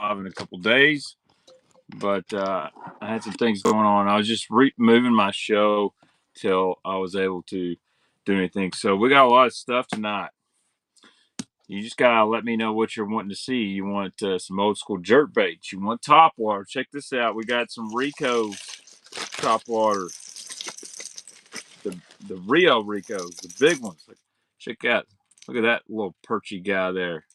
live in a couple days, but I had some things going on. I was just moving my show till I was able to do anything. So we got a lot of stuff tonight. You just gotta let me know what you're wanting to see. You want some old school jerk baits. You want top water. Check this out. We got some Rico top water. The Rio Ricos, the big ones. Check out. Look at that little perchy guy there.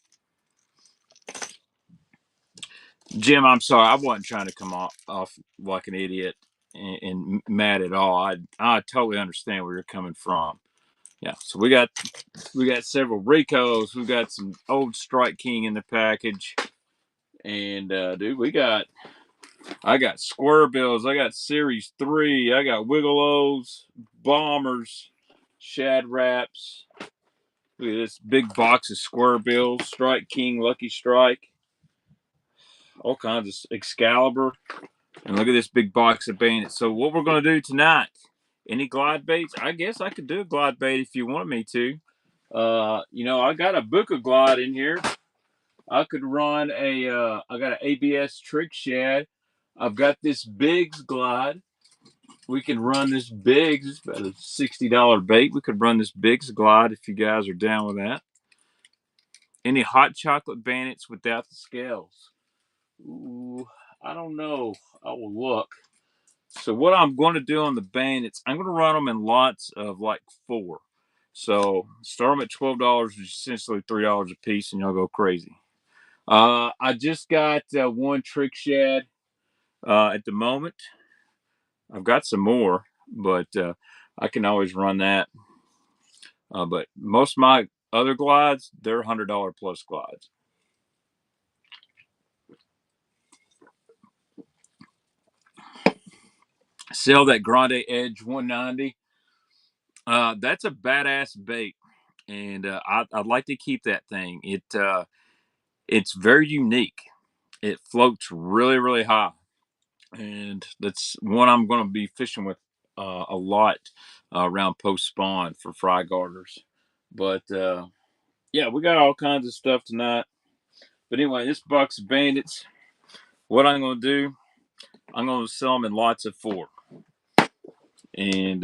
Jim, I'm sorry. I wasn't trying to come off like an idiot and mad at all. I totally understand where you're coming from. Yeah, so we got several Ricos. We got some old Strike King in the package, and dude, I got Square Bills. I got Series 3. I got Wiggle-O's, Bombers, Shad Raps. Look at this big box of Square Bills, Strike King, Lucky Strike, all kinds of Excalibur. And look at this big box of Bandit. So what we're going to do tonight, any glide baits? I guess I could do a glide bait if you want me to. I got a book of glide in here. I could run I got an ABS trick shad. I've got this Biggs glide. We can run this Biggs. It's about a $60 bait. We could run this Biggs glide if you guys are down with that. Any hot chocolate Bandits without the scales? Ooh, I don't know. I will look. So what I'm going to do on the Bandits, I'm going to run them in lots of like 4. So start them at $12, which is essentially $3 a piece, and y'all go crazy. I just got one trick shad at the moment. I've got some more, but I can always run that. But most of my other glides, they're $100 plus glides. Sell that Grande Edge 190. That's a badass bait, and I'd like to keep that thing. It's very unique. It floats really, really high, and that's one I'm going to be fishing with a lot around post spawn for fry garters. But yeah, we got all kinds of stuff tonight. But anyway, this box of Bandits, what I'm going to do, I'm going to sell them in lots of 4. And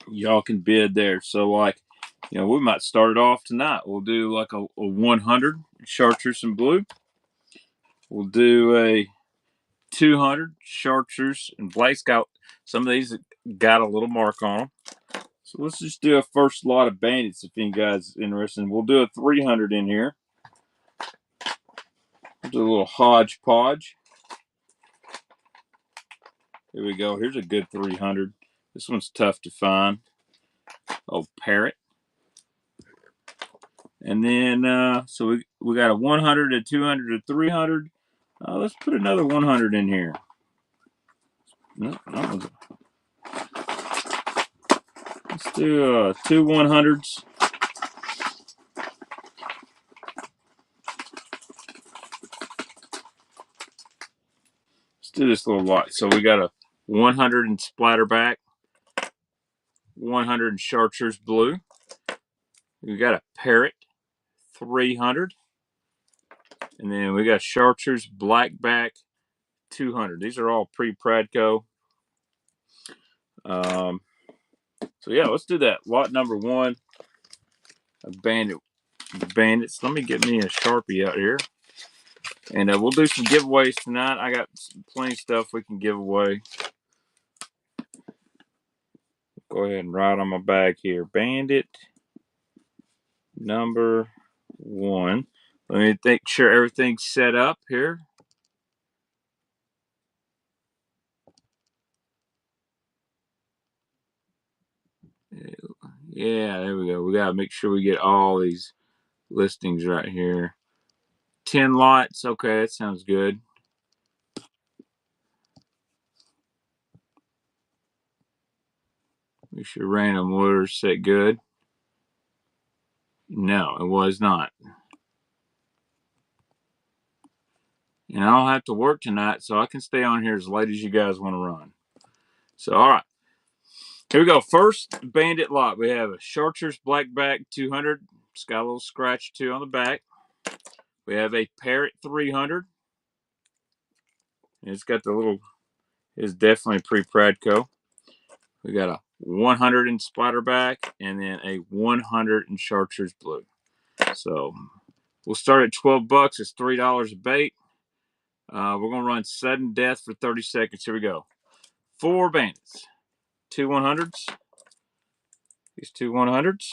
y'all can bid there. So, like, we might start it off tonight. We'll do like a 100 chartreuse and blue. We'll do a 200 chartreuse and black. Some of these got a little mark on them. So let's just do a first lot of Bandits if any guys are interested. We'll do a 300 in here. We'll do a little hodgepodge. Here we go. Here's a good 300. This one's tough to find. Oh, Parrot. And then, so we got a 100, a 200, a 300. Let's put another 100 in here. No, let's do 2 100s. Let's do this little lot. So we got a 100 in splatterback, 100 in chartreuse blue. We got a Parrot 300. And then we got chartreuse blackback 200. These are all pre-Pradco. So yeah, let's do that. Lot number 1 of Bandits. Let me get me a Sharpie out here. And we'll do some giveaways tonight. I got plenty of stuff we can give away. Go ahead and write on my bag here. Bandit number 1. Let me make sure everything's set up here. Yeah, there we go. We got to make sure we get all these listings right here. 10 lots. Okay, that sounds good. Make sure random orders set good. No, it was not. And I don't have to work tonight, so I can stay on here as late as you guys want to run. So, all right. Here we go. First Bandit lot. We have a chartreuse blackback 200. It's got a little scratch too on the back. We have a Parrot 300. It's got the little, it's definitely pre-Pradco. We got a 100 in splatterback and then a 100 in chartreuse blue. So we'll start at $12. It's $3 a bait. We're going to run sudden death for 30 seconds. Here we go. 4 bandits. 2 100s. These 2 100s.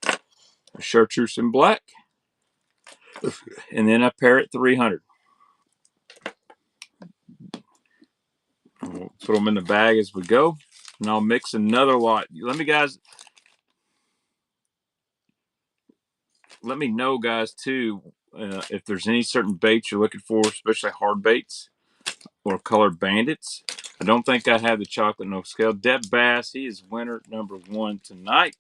A chartreuse in black. And then a Parrot 300. We'll put them in the bag as we go. And I'll mix another lot. Let me know, guys, too, if there's any certain baits you're looking for, especially hard baits or colored bandits. I don't think I have the chocolate no scale. Depp Bass, he is winner number 1 tonight.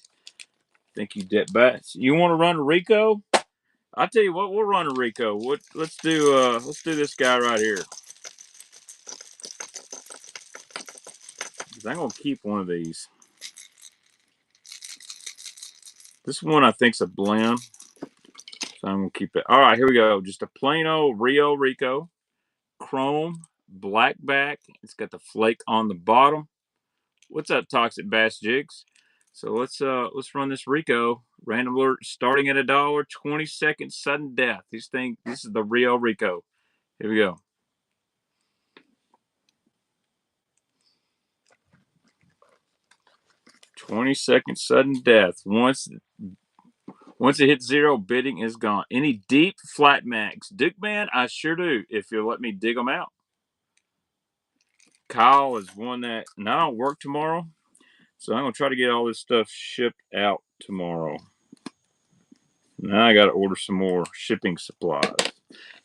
Thank you, Depp Bass. You want to run a Rico? I'll tell you what, we'll run a Rico. Let's do this guy right here. I'm gonna keep one of these. This one I think's a blend. So I'm gonna keep it. All right, here we go. Just a plain old Rio Rico. Chrome, black back. It's got the flake on the bottom. What's up, Toxic Bass Jigs? So let's run this Rico. Random alert starting at $1. 20 seconds sudden death. This is the Rio Rico. Here we go. $20 sudden death. Once it hits 0, bidding is gone. Any deep flat max? Dickman, I sure do, if you'll let me dig them out. Kyle has won that. And I don't work tomorrow, so I'm going to try to get all this stuff shipped out tomorrow. Now I got to order some more shipping supplies.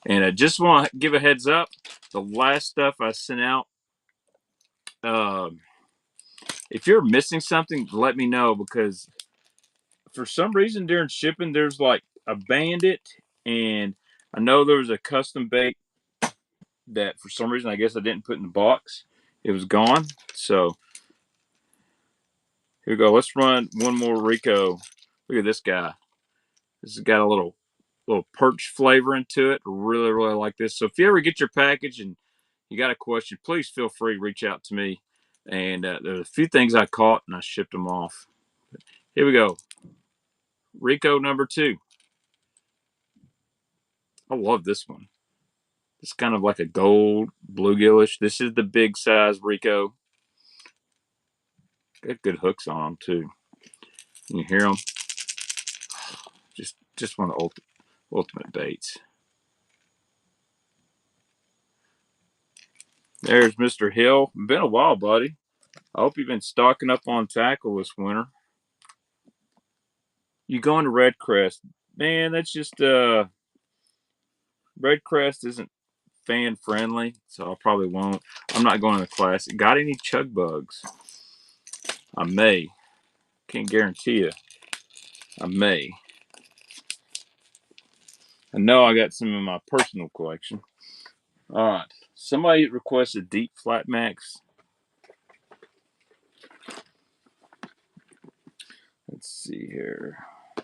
And I just want to give a heads up. The last stuff I sent out, if you're missing something, let me know, because for some reason during shipping, there's like a Bandit, and I know there was a custom bait that for some reason I guess I didn't put in the box. It was gone. So here we go. Let's run one more Rico. Look at this guy. This has got a little perch flavor into it. Really, really like this. So if you ever get your package and you got a question, please feel free to reach out to me. And there's a few things I caught and I shipped them off. Here we go. Rico number 2. I love this one. It's kind of like a gold bluegillish. This is the big size Rico. Got good hooks on them too. Can you hear them? Just one of the ultimate baits. There's Mr. Hill. Been a while, buddy. I hope you've been stocking up on tackle this winter. You going to Red Crest? Man, that's just Red Crest isn't fan friendly, so I probably won't. I'm not going to the Classic. Got any chug bugs? I may. Can't guarantee you. I may. I know I got some in my personal collection. All right. Somebody requested deep flat max. Let's see here.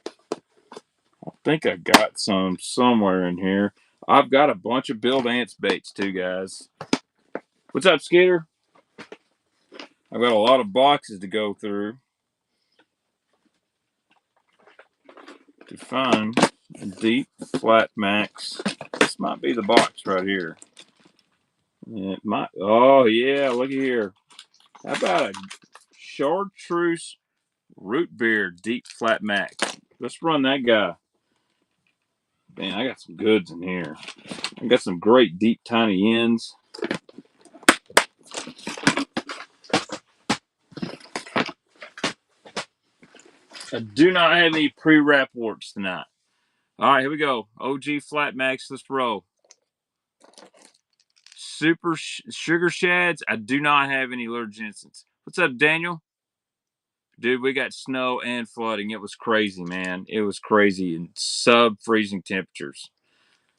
I think I got some somewhere in here. I've got a bunch of Build Ants baits too, guys. What's up, Skeeter? I've got a lot of boxes to go through to find a deep flat max. This might be the box right here. It might. Oh yeah, look at here. How about a chartreuse root beer deep flat max? Let's run that guy. Man, I got some goods in here. I got some great deep tiny ends. I do not have any pre-wrap warts tonight. All right, here we go. OG flat max. Let's roll. Super sugar shads. I do not have any Lure Jensen's. What's up, Daniel? Dude, we got snow and flooding. It was crazy, man. It was crazy in sub-freezing temperatures.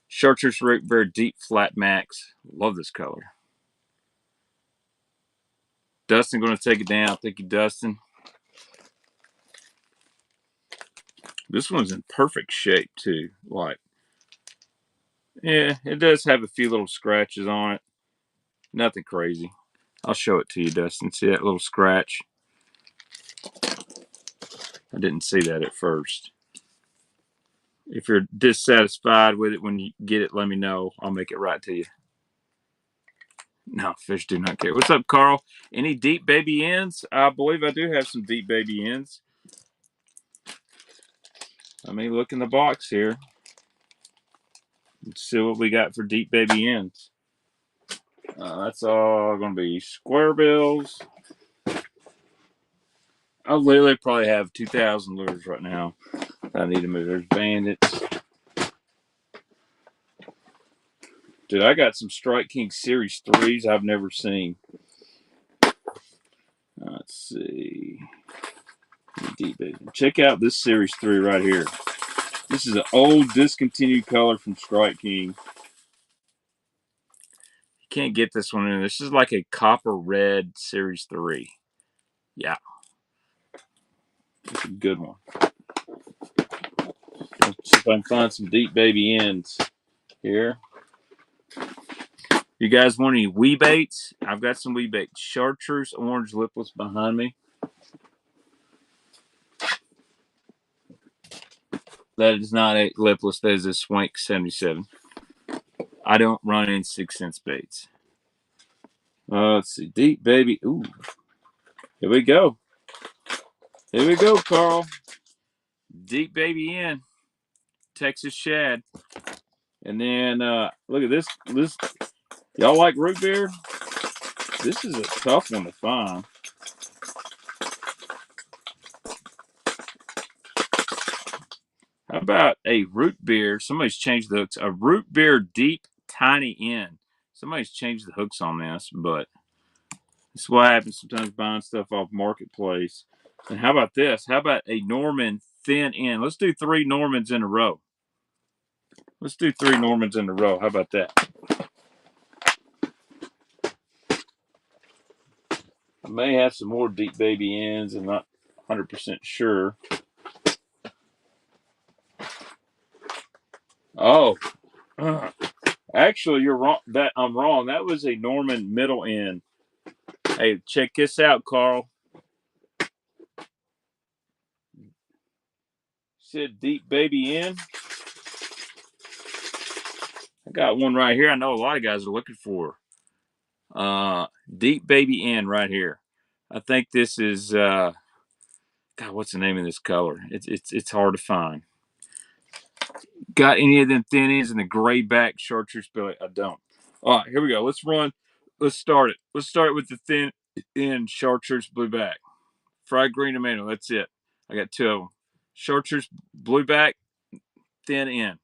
Chartreuse root beer deep flat max. Love this color. Dustin going to take it down. Thank you, Dustin. This one's in perfect shape too. Like, Yeah, it does have a few little scratches on it. Nothing crazy. I'll show it to you, Dustin. See that little scratch? I didn't see that at first. If you're dissatisfied with it when you get it, let me know. I'll make it right to you. No, fish do not care. What's up, Carl? Any deep baby ends? I believe I do have some deep baby ends. Let me look in the box here. Let's see what we got for deep baby ends. That's all going to be square bills. I literally probably have 2,000 lures right now. I need to move. There's bandits. Dude, I got some Strike King Series 3s I've never seen. Let's see. Deep baby. Check out this Series 3 right here. This is an old discontinued color from Strike King. You can't get this one in. This is like a copper red Series 3. Yeah. It's a good one. Let's see if I can find some deep baby ends here. You guys want any wee baits? I've got some wee baits. Chartreuse orange lipless behind me. That is not a lipless. That is a Swank 77. I don't run in 6 cents baits. Let's see. Deep baby. Ooh. Here we go. Here we go, Carl. Deep baby in. Texas shad. And then look at this. Y'all like root beer? This is a tough one to find. How about a root beer? Somebody's changed the hooks. A root beer deep tiny end. Somebody's changed the hooks on this, but this is what happens sometimes buying stuff off Marketplace. And how about this? How about a Norman thin end? Let's do 3 Normans in a row. Let's do 3 Normans in a row. How about that? I may have some more deep baby ends. I'm not 100% sure. Oh, actually, you're wrong. I'm wrong. That was a Norman middle end. Hey, check this out, Carl. Said deep baby end. I got one right here. I know a lot of guys are looking for. Deep baby end right here. I think this is God. What's the name of this color? It's hard to find. Got any of them thin ends in the gray back chartreuse belly? I don't. All right, here we go. Let's run. Let's start it. Let's start with the thin end chartreuse blue back. Fried green tomato. That's it. I got 2 of them. Chartreuse blue back, thin end.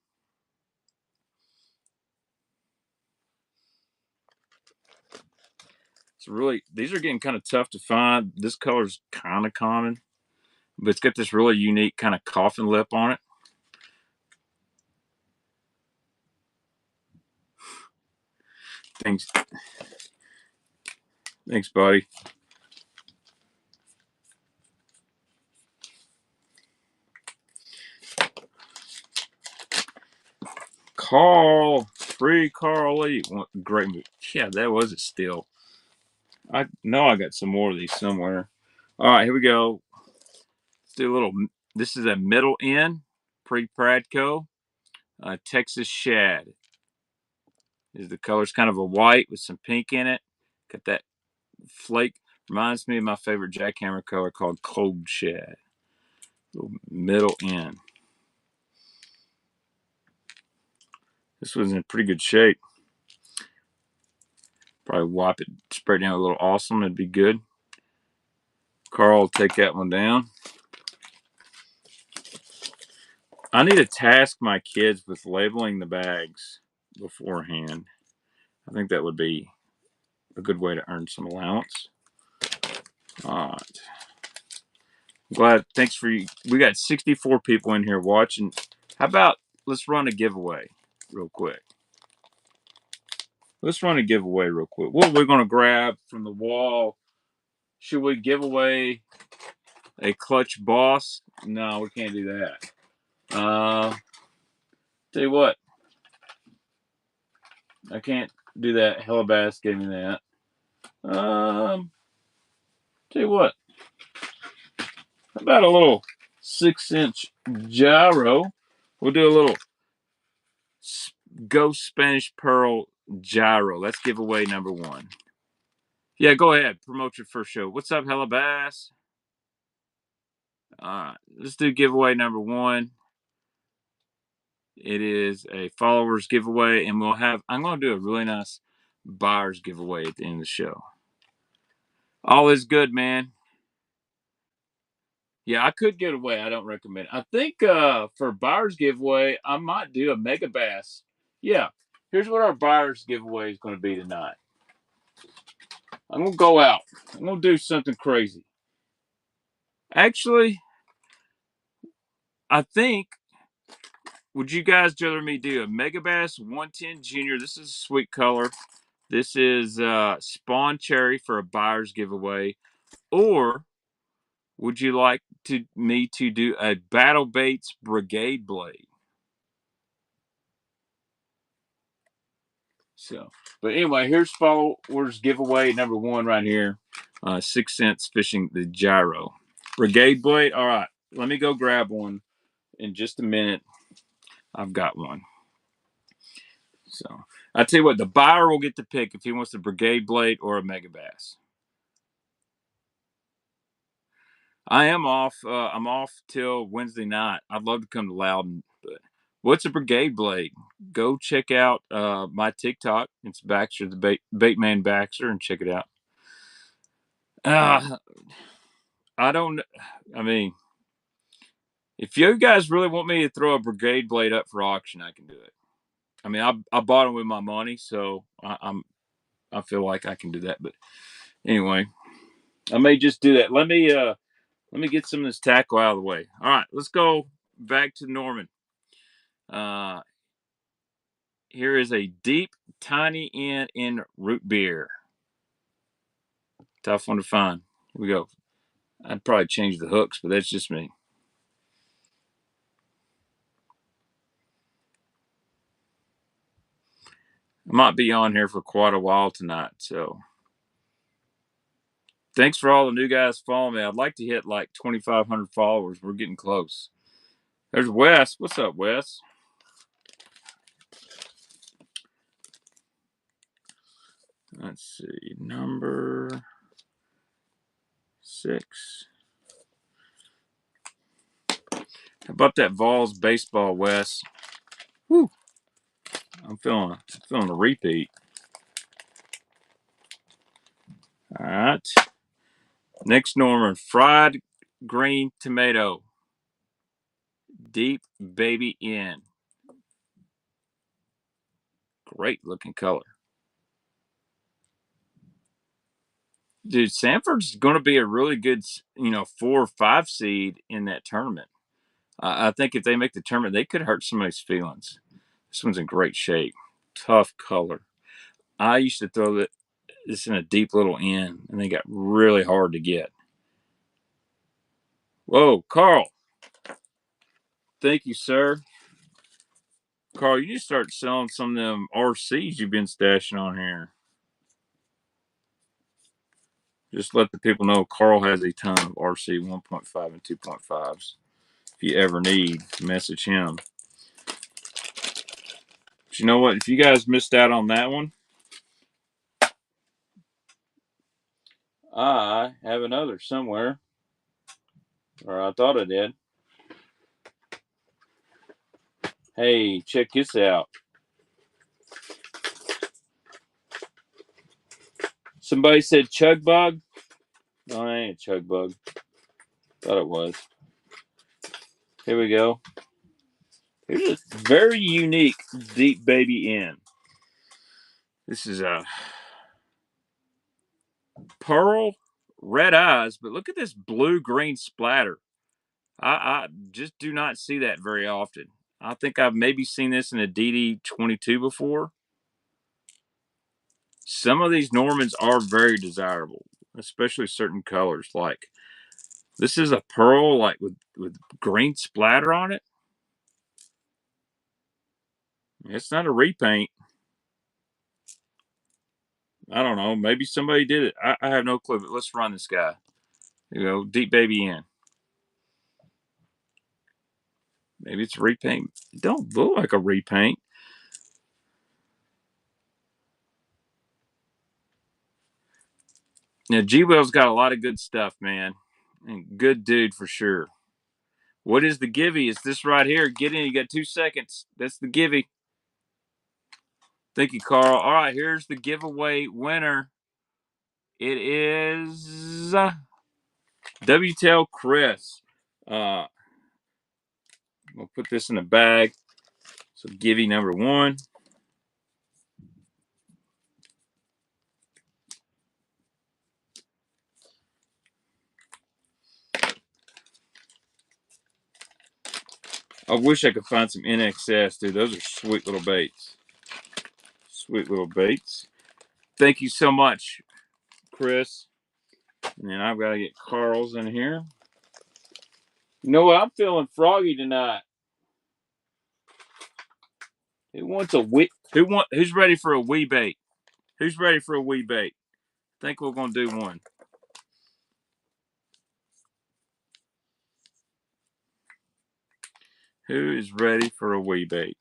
It's really, these are getting kind of tough to find. This color's kind of common, but it's got this really unique kind of coffin lip on it. Thanks. Thanks, buddy. Carl, free Carl Lee. Great movie. Yeah, that was a steal. I know I got some more of these somewhere. All right, here we go. Let's do a little. This is a middle end, pre-Pradco, Texas shad. The color's kind of a white with some pink in it. Got that flake. Reminds me of my favorite jackhammer color called cold shad. Little middle end. This was in pretty good shape. Probably wipe it, spray it down a little awesome. It'd be good. Carl will take that one down. I need to task my kids with labeling the bags beforehand. I think that would be a good way to earn some allowance. All right. Glad. Thanks for you. We got 64 people in here watching. How about let's run a giveaway real quick? Let's run a giveaway real quick. What we're going to grab from the wall? Should we give away a clutch boss? No, we can't do that. Tell you what. I can't do that. Hellabass gave me that. Tell you what, how about a little 6-inch gyro? We'll do a little Ghost Spanish Pearl gyro. That's giveaway number 1. Yeah, go ahead. Promote your first show. What's up, Hellabass? All right, let's do giveaway number 1. It is a followers giveaway, and I'm going to do a really nice buyers giveaway at the end of the show. All is good, man. Yeah, I could give it away. I don't recommend it. I think for buyers giveaway, I might do a mega bass. Yeah, here's what our buyers giveaway is going to be tonight. I'm going to go out. I'm going to do something crazy. Actually, I think, would you guys rather me do a mega bass 110 junior? This is a sweet color. This is Spawn Cherry for a buyer's giveaway. Or would you like me to do a Battle Baits Brigade Blade? So, but anyway, here's followers giveaway number 1 right here. 6 cents fishing the gyro. Brigade Blade. All right, let me go grab one in just a minute. I've got one. So I tell you what, the buyer will get to pick if he wants the Brigade Blade or a Mega Bass. I am off. I'm off till Wednesday night. I'd love to come to Loudon, but what's a Brigade Blade? Go check out my TikTok. It's Baxter, the bait man Baxter, and check it out. I don't. I mean, if you guys really want me to throw a Brigade Blade up for auction, I can do it. I mean, I bought them with my money, so I feel like I can do that. But anyway, I may just do that. Let me get some of this tackle out of the way. All right, let's go back to Norman. Here is a deep, tiny end in root beer. Tough one to find. Here we go. I'd probably change the hooks, but that's just me. I might be on here for quite a while tonight, so thanks for all the new guys following me. I'd like to hit like 2,500 followers. We're getting close. There's Wes. What's up, Wes? Let's see. Number 6. How about that Vols baseball, Wes? Woo. I'm feeling a repeat. All right. Next, Norman, fried green tomato. Deep baby in. Great looking color. Dude, Sanford's going to be a really good, 4 or 5 seed in that tournament. I think if they make the tournament, they could hurt somebody's feelings. This one's in great shape. Tough color. I used to throw this in a deep little end, and they got really hard to get. Whoa, Carl. Thank you, sir. Carl, you need to start selling some of them RCs you've been stashing on here. Just let the people know Carl has a ton of RC 1.5 and 2.5s. If you ever need, message him. But you know what? If you guys missed out on that one, I have another somewhere. Or I thought I did. Hey, check this out. Somebody said chug bug. No, I ain't a chug bug. Thought it was. Here we go. Here's a very unique deep baby in. This is a pearl red eyes, but look at this blue green splatter. I just do not see that very often. I think I've maybe seen this in a DD22 before. Some of these Normans are very desirable, especially certain colors. Like this is a pearl, like with green splatter on it. It's not a repaint. I don't know. Maybe somebody did it. I have no clue, but let's run this guy. You go, deep baby in. Maybe it's a repaint. It don't look like a repaint. Now, G-Well's got a lot of good stuff, man. And good dude for sure. What is the givey? It's this right here. Get in. You got 2 seconds. That's the givey. Thank you, Carl. All right, here's the giveaway winner. It is WTL Chris. We'll put this in a bag. So givey number 1. I wish I could find some NXS, dude. Those are sweet little baits. Sweet little baits. Thank you so much, Chris. And then I've got to get Carl's in here. You know what? I'm feeling froggy tonight. Who wants a wee? Who's ready for a wee bait? Who's ready for a wee bait? I think we're gonna do one. Who is ready for a wee bait?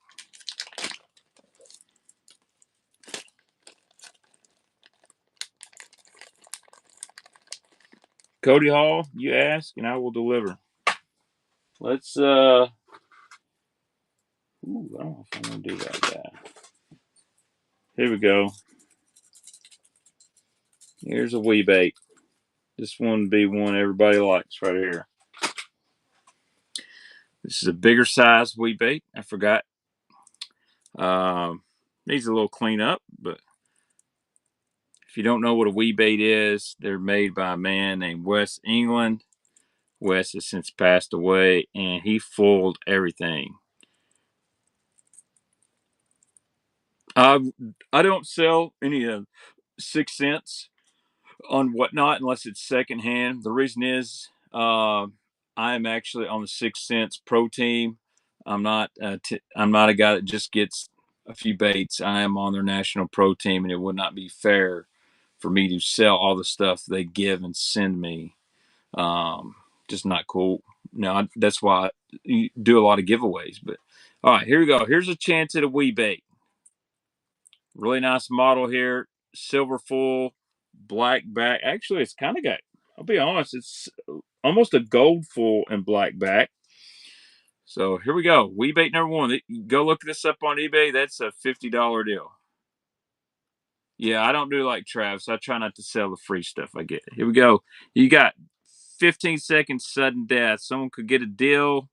Cody Hall, you ask, and I will deliver. Let's ooh, I don't know if I'm gonna do that guy. Here we go. Here's a wee bait. This one would be one everybody likes right here. This is a bigger size wee bait. I forgot. Needs a little cleanup, but if you don't know what a wee bait is, they're made by a man named Wes England. Wes has since passed away, and he fooled everything. I don't sell any 6 cents on whatnot unless it's secondhand. The reason is I am actually on the 6 cents pro team. I'm not I'm not a guy that just gets a few baits. I am on their national pro team, and it would not be fair for me to sell all the stuff they give and send me. Just not cool. No, that's why I do a lot of giveaways. But all right, here we go. Here's a chance at a wee bait. Really nice model here. Silver full, black back. Actually, it's kind of got, I'll be honest, it's almost a gold full and black back. So here we go. Wee bait number 1. Go look this up on eBay. That's a $50 deal. Yeah, I don't do like Travis. I try not to sell the free stuff I get. Here we go. You got 15 seconds sudden death. Someone could get a deal.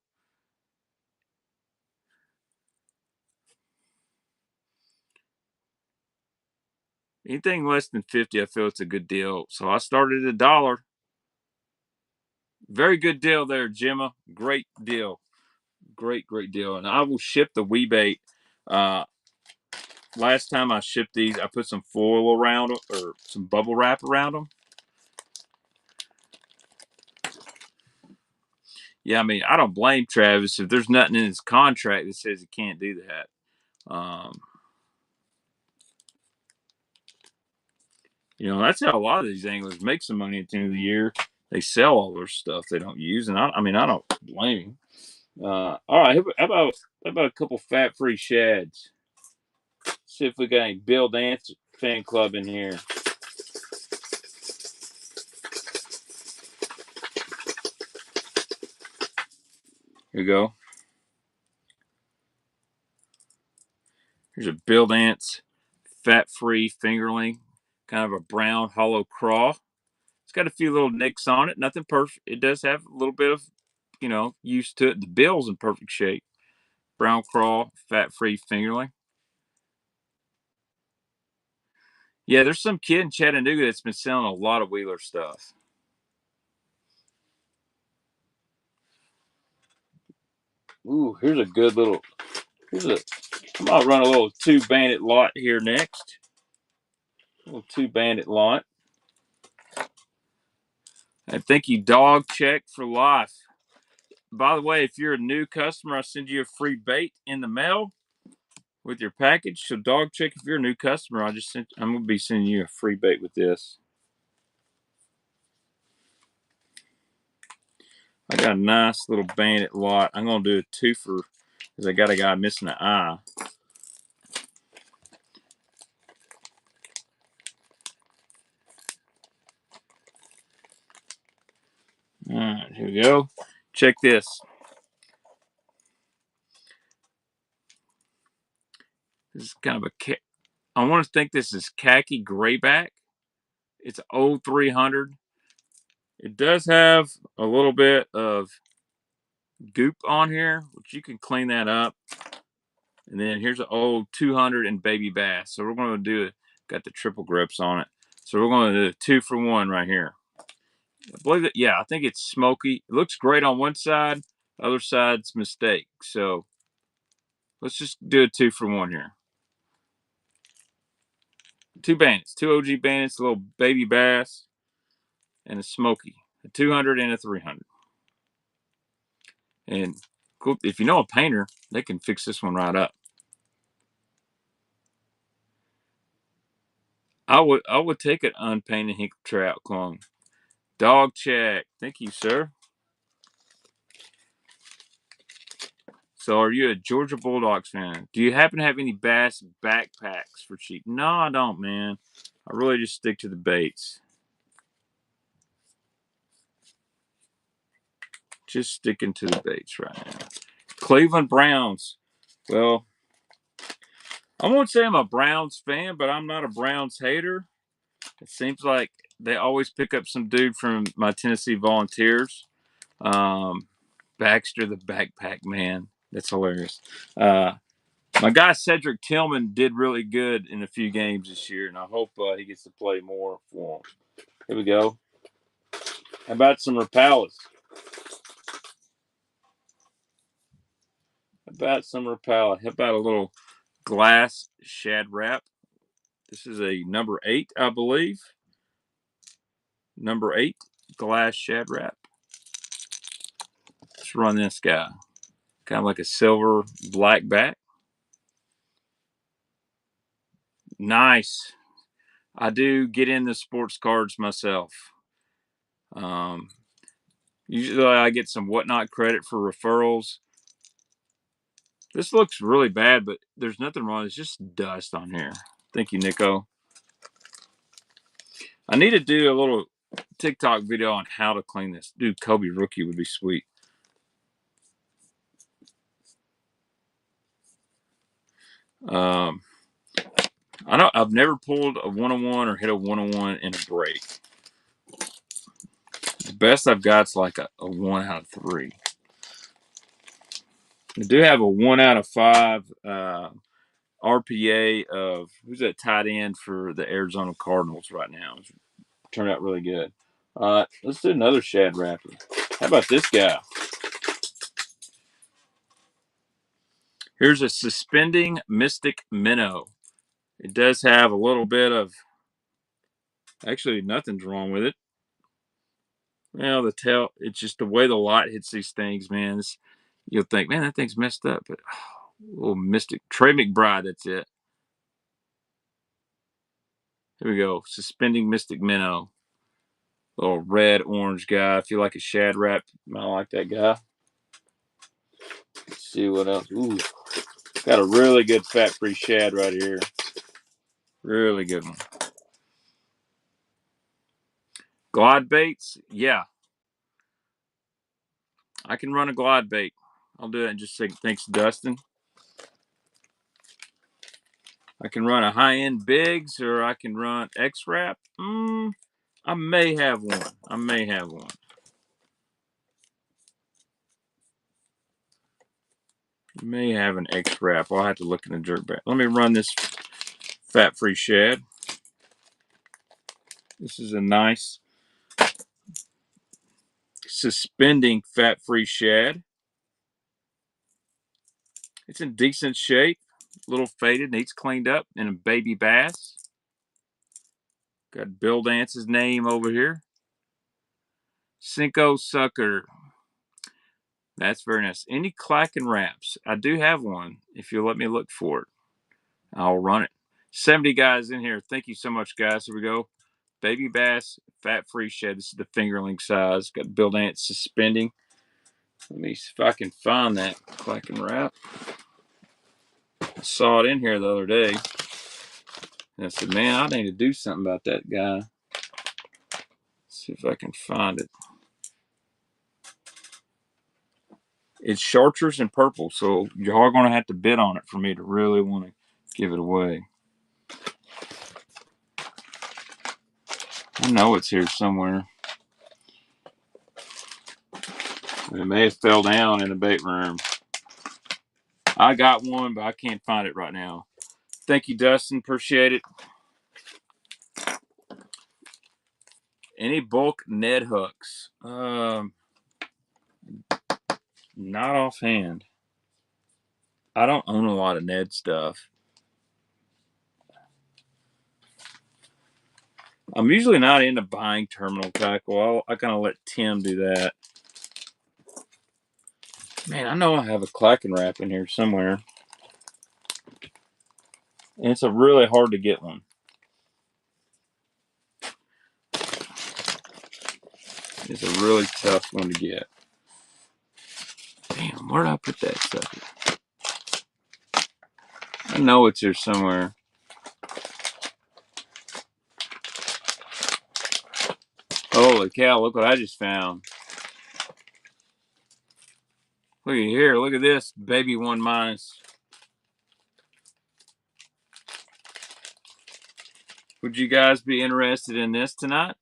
Anything less than 50, I feel it's a good deal. So I started at $1. Very good deal there, Gemma. Great deal. Great deal. And I will ship the wee bait. Last time I shipped these, I put some foil around them or some bubble wrap around them. Yeah, I mean, I don't blame Travis if there's nothing in his contract that says he can't do that. You know, that's how a lot of these anglers make some money at the end of the year. They sell all their stuff they don't use, and I mean, I don't blame him. All right, how about a couple fat-free shads? See if we got any Bill Dance fan club in here. Here we go. Here's a Bill Dance fat-free fingerling, kind of a brown hollow craw. It's got a few little nicks on it. Nothing perfect. It does have a little bit of, use to it. The bill's in perfect shape. Brown craw, fat-free fingerling. Yeah, there's some kid in Chattanooga that's been selling a lot of Wheeler stuff. Ooh, here's a good little. I'm gonna run a little 2 bandit lot here next. A little 2 bandit lot. And thank you, Dog Check for Life. By the way, if you're a new customer, I send you a free bait in the mail. with your package. So dog check if you're a new customer. I'm gonna be sending you a free bait with this. I got a nice little Bandit lot. I'm gonna do a twofer because I got a guy missing an eye. All right, here we go. Check this. This is kind of a I want to think this is khaki grayback. It's an old 300. It does have a little bit of goop on here, which you can clean that up. And then here's an old 200 and baby bass. So we're going to do it. Got the triple grips on it. So we're going to do a 2-for-1 right here. I believe that, yeah, I think it's smoky. It looks great on one side. The other side's mistake. So let's just do a 2-for-1 here. 2 bandits, 2 OG bandits, a little baby bass, and a smoky. A 200 and a 300. And cool, if you know a painter, they can fix this one right up. I would take an unpainted Hinkle trout clone. Dog check. Thank you, sir. So are you a Georgia Bulldogs fan? Do you happen to have any bass backpacks for cheap? No, I don't, man. I really just stick to the baits. Just sticking to the baits right now. Cleveland Browns. Well, I won't say I'm a Browns fan, but I'm not a Browns hater. It seems like they always pick up some dude from my Tennessee Volunteers. Baxter the Backpack Man. That's hilarious. My guy Cedric Tillman did really good in a few games this year, and I hope he gets to play more for him. Here we go. How about some Rapalas? How about some Rapala? How about a little glass shad wrap? This is a number 8, I believe. Number 8 glass shad wrap. Let's run this guy. Kind of like a silver black back. Nice. I do get into sports cards myself. Usually I get some whatnot credit for referrals. This looks really bad, but there's nothing wrong. It's just dust on here. Thank you, Nico. I need to do a little TikTok video on how to clean this. Dude, Kobe Rookie would be sweet. I've never pulled a 101 or hit a 101 in a break. The best I've got is like a 1 out of 3. I do have a 1 out of 5 RPA of who's that tight end for the Arizona Cardinals right now. It's turned out really good. Let's do another shad wrapper. How about this guy? Here's a suspending Mystic Minnow. It does have a little bit of, actually nothing's wrong with it. Well, the tail, it's just the way the light hits these things, man. You'll think, man, that thing's messed up. But little Mystic, Trey McBride, that's it. Here we go, suspending Mystic Minnow. Little red orange guy. If you like a shad wrap, you might like that guy. Let's see what else. Ooh, got a really good fat-free shad right here. Really good one. Glide baits, yeah. I can run a glide bait. I'll do that in just a second. Thanks, Dustin. I can run a high-end Biggs or I can run X-Wrap. I may have one. I may have one. May have an X-Wrap. I'll have to look in the jerkbait. Let me run this fat-free shad. This is a nice suspending fat-free shad. It's in decent shape. A little faded, needs cleaned up, and a baby bass. Got Bill Dance's name over here. Cinco Sucker. That's very nice. Any clacking wraps? I do have one, if you'll let me look for it. I'll run it. 70 guys in here. Thank you so much, guys. Here we go. Baby bass, fat-free shed. This is the fingerling size. Got Bill Dance suspending. Let me see if I can find that clack and wrap. I saw it in here the other day. And I said, man, I need to do something about that guy. See if I can find it. It's chartreuse and purple, so you are going to have to bid on it for me to really want to give it away. I know it's here somewhere. It may have fell down in the bait room. I got one, but I can't find it right now. Thank you, Dustin. Appreciate it. Any bulk Ned hooks? Not offhand. I don't own a lot of Ned stuff. I'm usually not into buying terminal tackle. I kind of let Tim do that. Man, I know I have a clack and wrap in here somewhere. And it's a really hard to get one. It's a really tough one to get. Damn, where did I put that sucker? I know it's here somewhere. Holy cow, look what I just found. Look at here, look at this, baby 1 minus. Would you guys be interested in this tonight?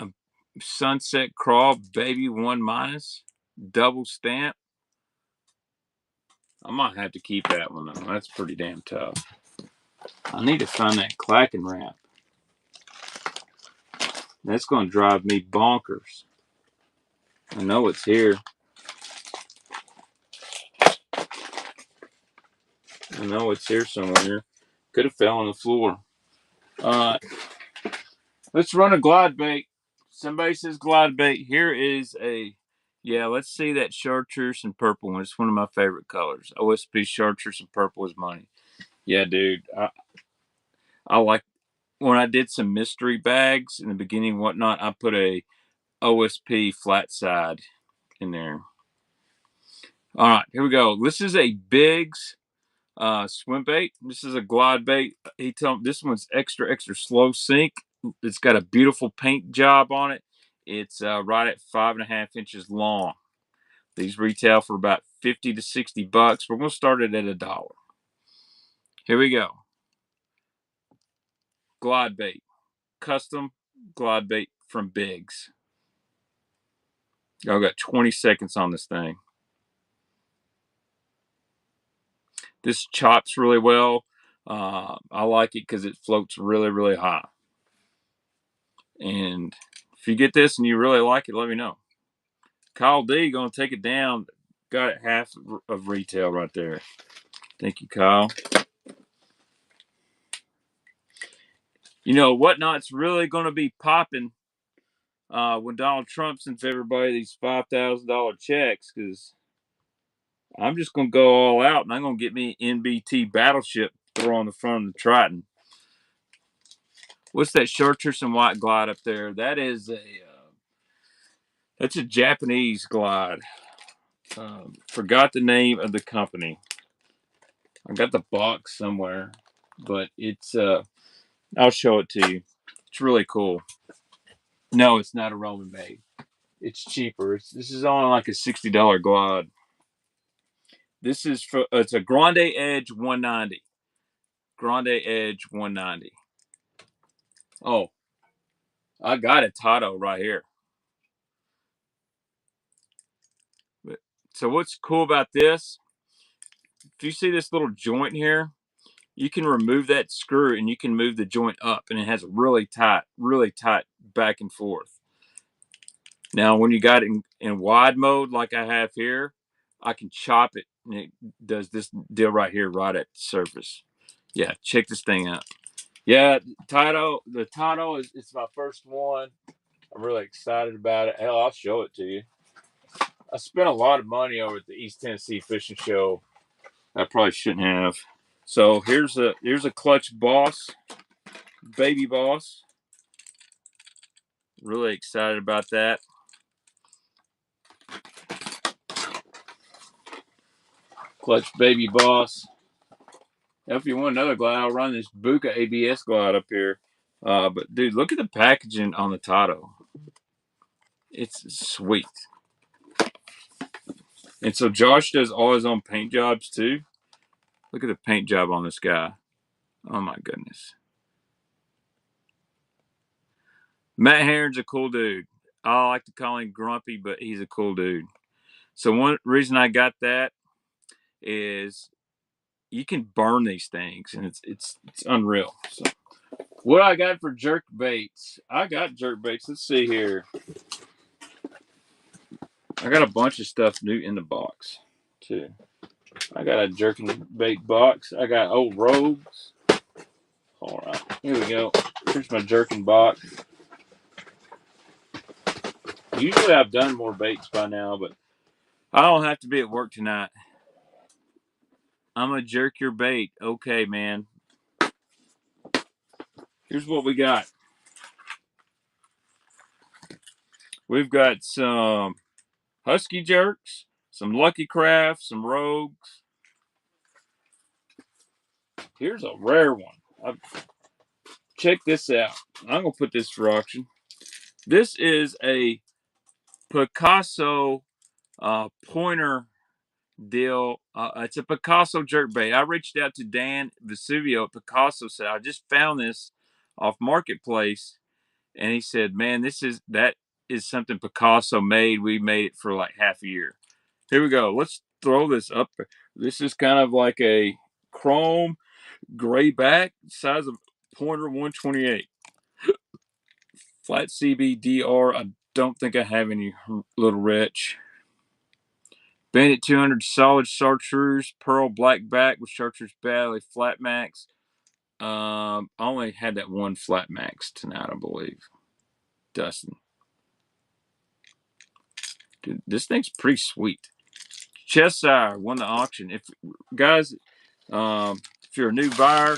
A Sunset Crawl baby 1 minus, double stamp. I might have to keep that one though. That's pretty damn tough. I need to find that clack and wrap. That's going to drive me bonkers. I know it's here. I know it's here somewhere. Could have fell on the floor. Let's run a glide bait. Somebody says glide bait. Here is a, yeah, let's see that chartreuse and purple one. It's one of my favorite colors. OSP chartreuse and purple is money. Yeah, dude. I like, when I did some mystery bags in the beginning and whatnot, I put a OSP flat side in there. All right, here we go. This is a Biggs swim bait. This is a glide bait. He told me this one's extra slow sink. It's got a beautiful paint job on it. It's right at 5.5 inches long. These retail for about 50 to 60 bucks. We're gonna start it at $1. Here we go. Glide bait, custom glide bait from Biggs. I've got 20 seconds on this thing. This chops really well. I like it because it floats really, really high. And if you get this and you really like it, let me know. Kyle D gonna take it down. Got it half of retail right there. Thank you, Kyle. You know, Whatnot's really gonna be popping when Donald Trump sends everybody these $5,000 checks, because I'm just gonna go all out and I'm gonna get me NBT battleship, throw on the front of the Triton. What's that chartreuse and white glide up there? That is a that's a Japanese glide. Forgot the name of the company. I got the box somewhere, but it's I'll show it to you. It's really cool. No, it's not a Roman made. It's cheaper. This is only like a $60 glide. This is for it's a Grande Edge 190. Grande Edge 190. Oh, I got a Tato right here. So what's cool about this? If you see this little joint here, you can remove that screw and you can move the joint up, and it has really tight back and forth. Now, when you got it in wide mode like I have here, I can chop it, and it does this deal right here, right at the surface. Yeah, check this thing out. Yeah, the Tato is it's my first one. I'm really excited about it. Hell, I'll show it to you. I spent a lot of money over at the East Tennessee Fishing Show I probably shouldn't have. So here's a clutch boss, baby boss. Really excited about that. Clutch baby boss. If you want another glide, I'll run this Buka ABS glide up here. But dude, look at the packaging on the Tato. It's sweet. And so Josh does all his own paint jobs too. Look at the paint job on this guy. Oh my goodness. Matt Herron's a cool dude. I like to call him Grumpy, but he's a cool dude. So one reason I got that is you can burn these things, and it's unreal. So what I got for jerk baits? I got jerk baits. Let's see here. I got a bunch of stuff new in the box too. I got a jerking bait box. I got old rogues. All right, here we go. Here's my jerking box. Usually I've done more baits by now, but I don't have to be at work tonight. I'm gonna jerk your bait. Okay, man. Here's what we got. We've got some Husky jerks, some Lucky Craft, some rogues. Here's a rare one. Check this out. I'm gonna put this for auction. This is a Picasso pointer deal. It's a Picasso jerkbait. I reached out to Dan Vesuvio at Picasso. Said I just found this off Marketplace, and he said, "Man, that is something Picasso made. We made it for like half a year." Here we go. Let's throw this up. This is kind of like a chrome gray back, size of pointer 128. Flat CBDR. I don't think I have any little rich. Bandit 200 solid chartreuse, pearl black back with chartreuse belly, flat max. I only had that one flat max tonight, I believe. Dustin. Dude, this thing's pretty sweet. Cheshire won the auction. If guys, if you're a new buyer,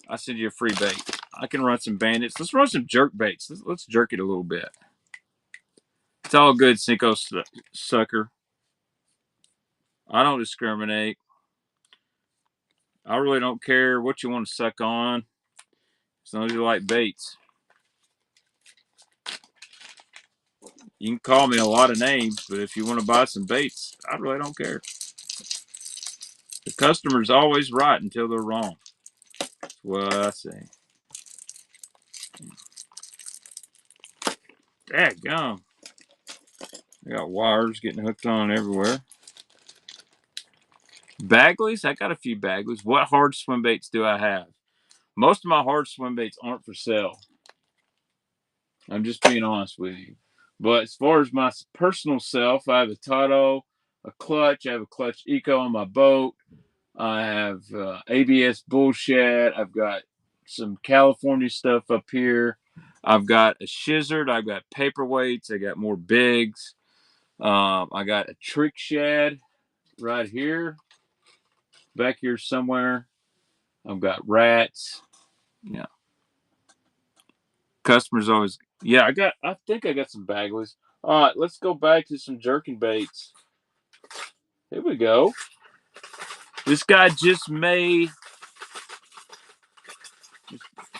I send you a free bait. I can run some bandits. Let's run some jerk baits. Let's jerk it a little bit. It's all good, Cinco sucker. I don't discriminate. I really don't care what you want to suck on, as long as you like baits. You can call me a lot of names, but if you want to buy some baits, I really don't care. The customer's always right until they're wrong. That's what I say. Dadgum. I got wires getting hooked on everywhere. Baglies? I got a few Baglies. What hard swim baits do I have? Most of my hard swim baits aren't for sale. I'm just being honest with you. But as far as my personal self, I have a Tato, a clutch. I have a clutch eco on my boat. I have ABS bullshit. I've got some California stuff up here. I've got a Shizzard. I've got paperweights. I got more bigs. I got a trick shad right here. Back here somewhere. I've got rats. Yeah. Customers always. Yeah, I think I got some Baglies. All right, let's go back to some jerking baits. Here we go. This guy just made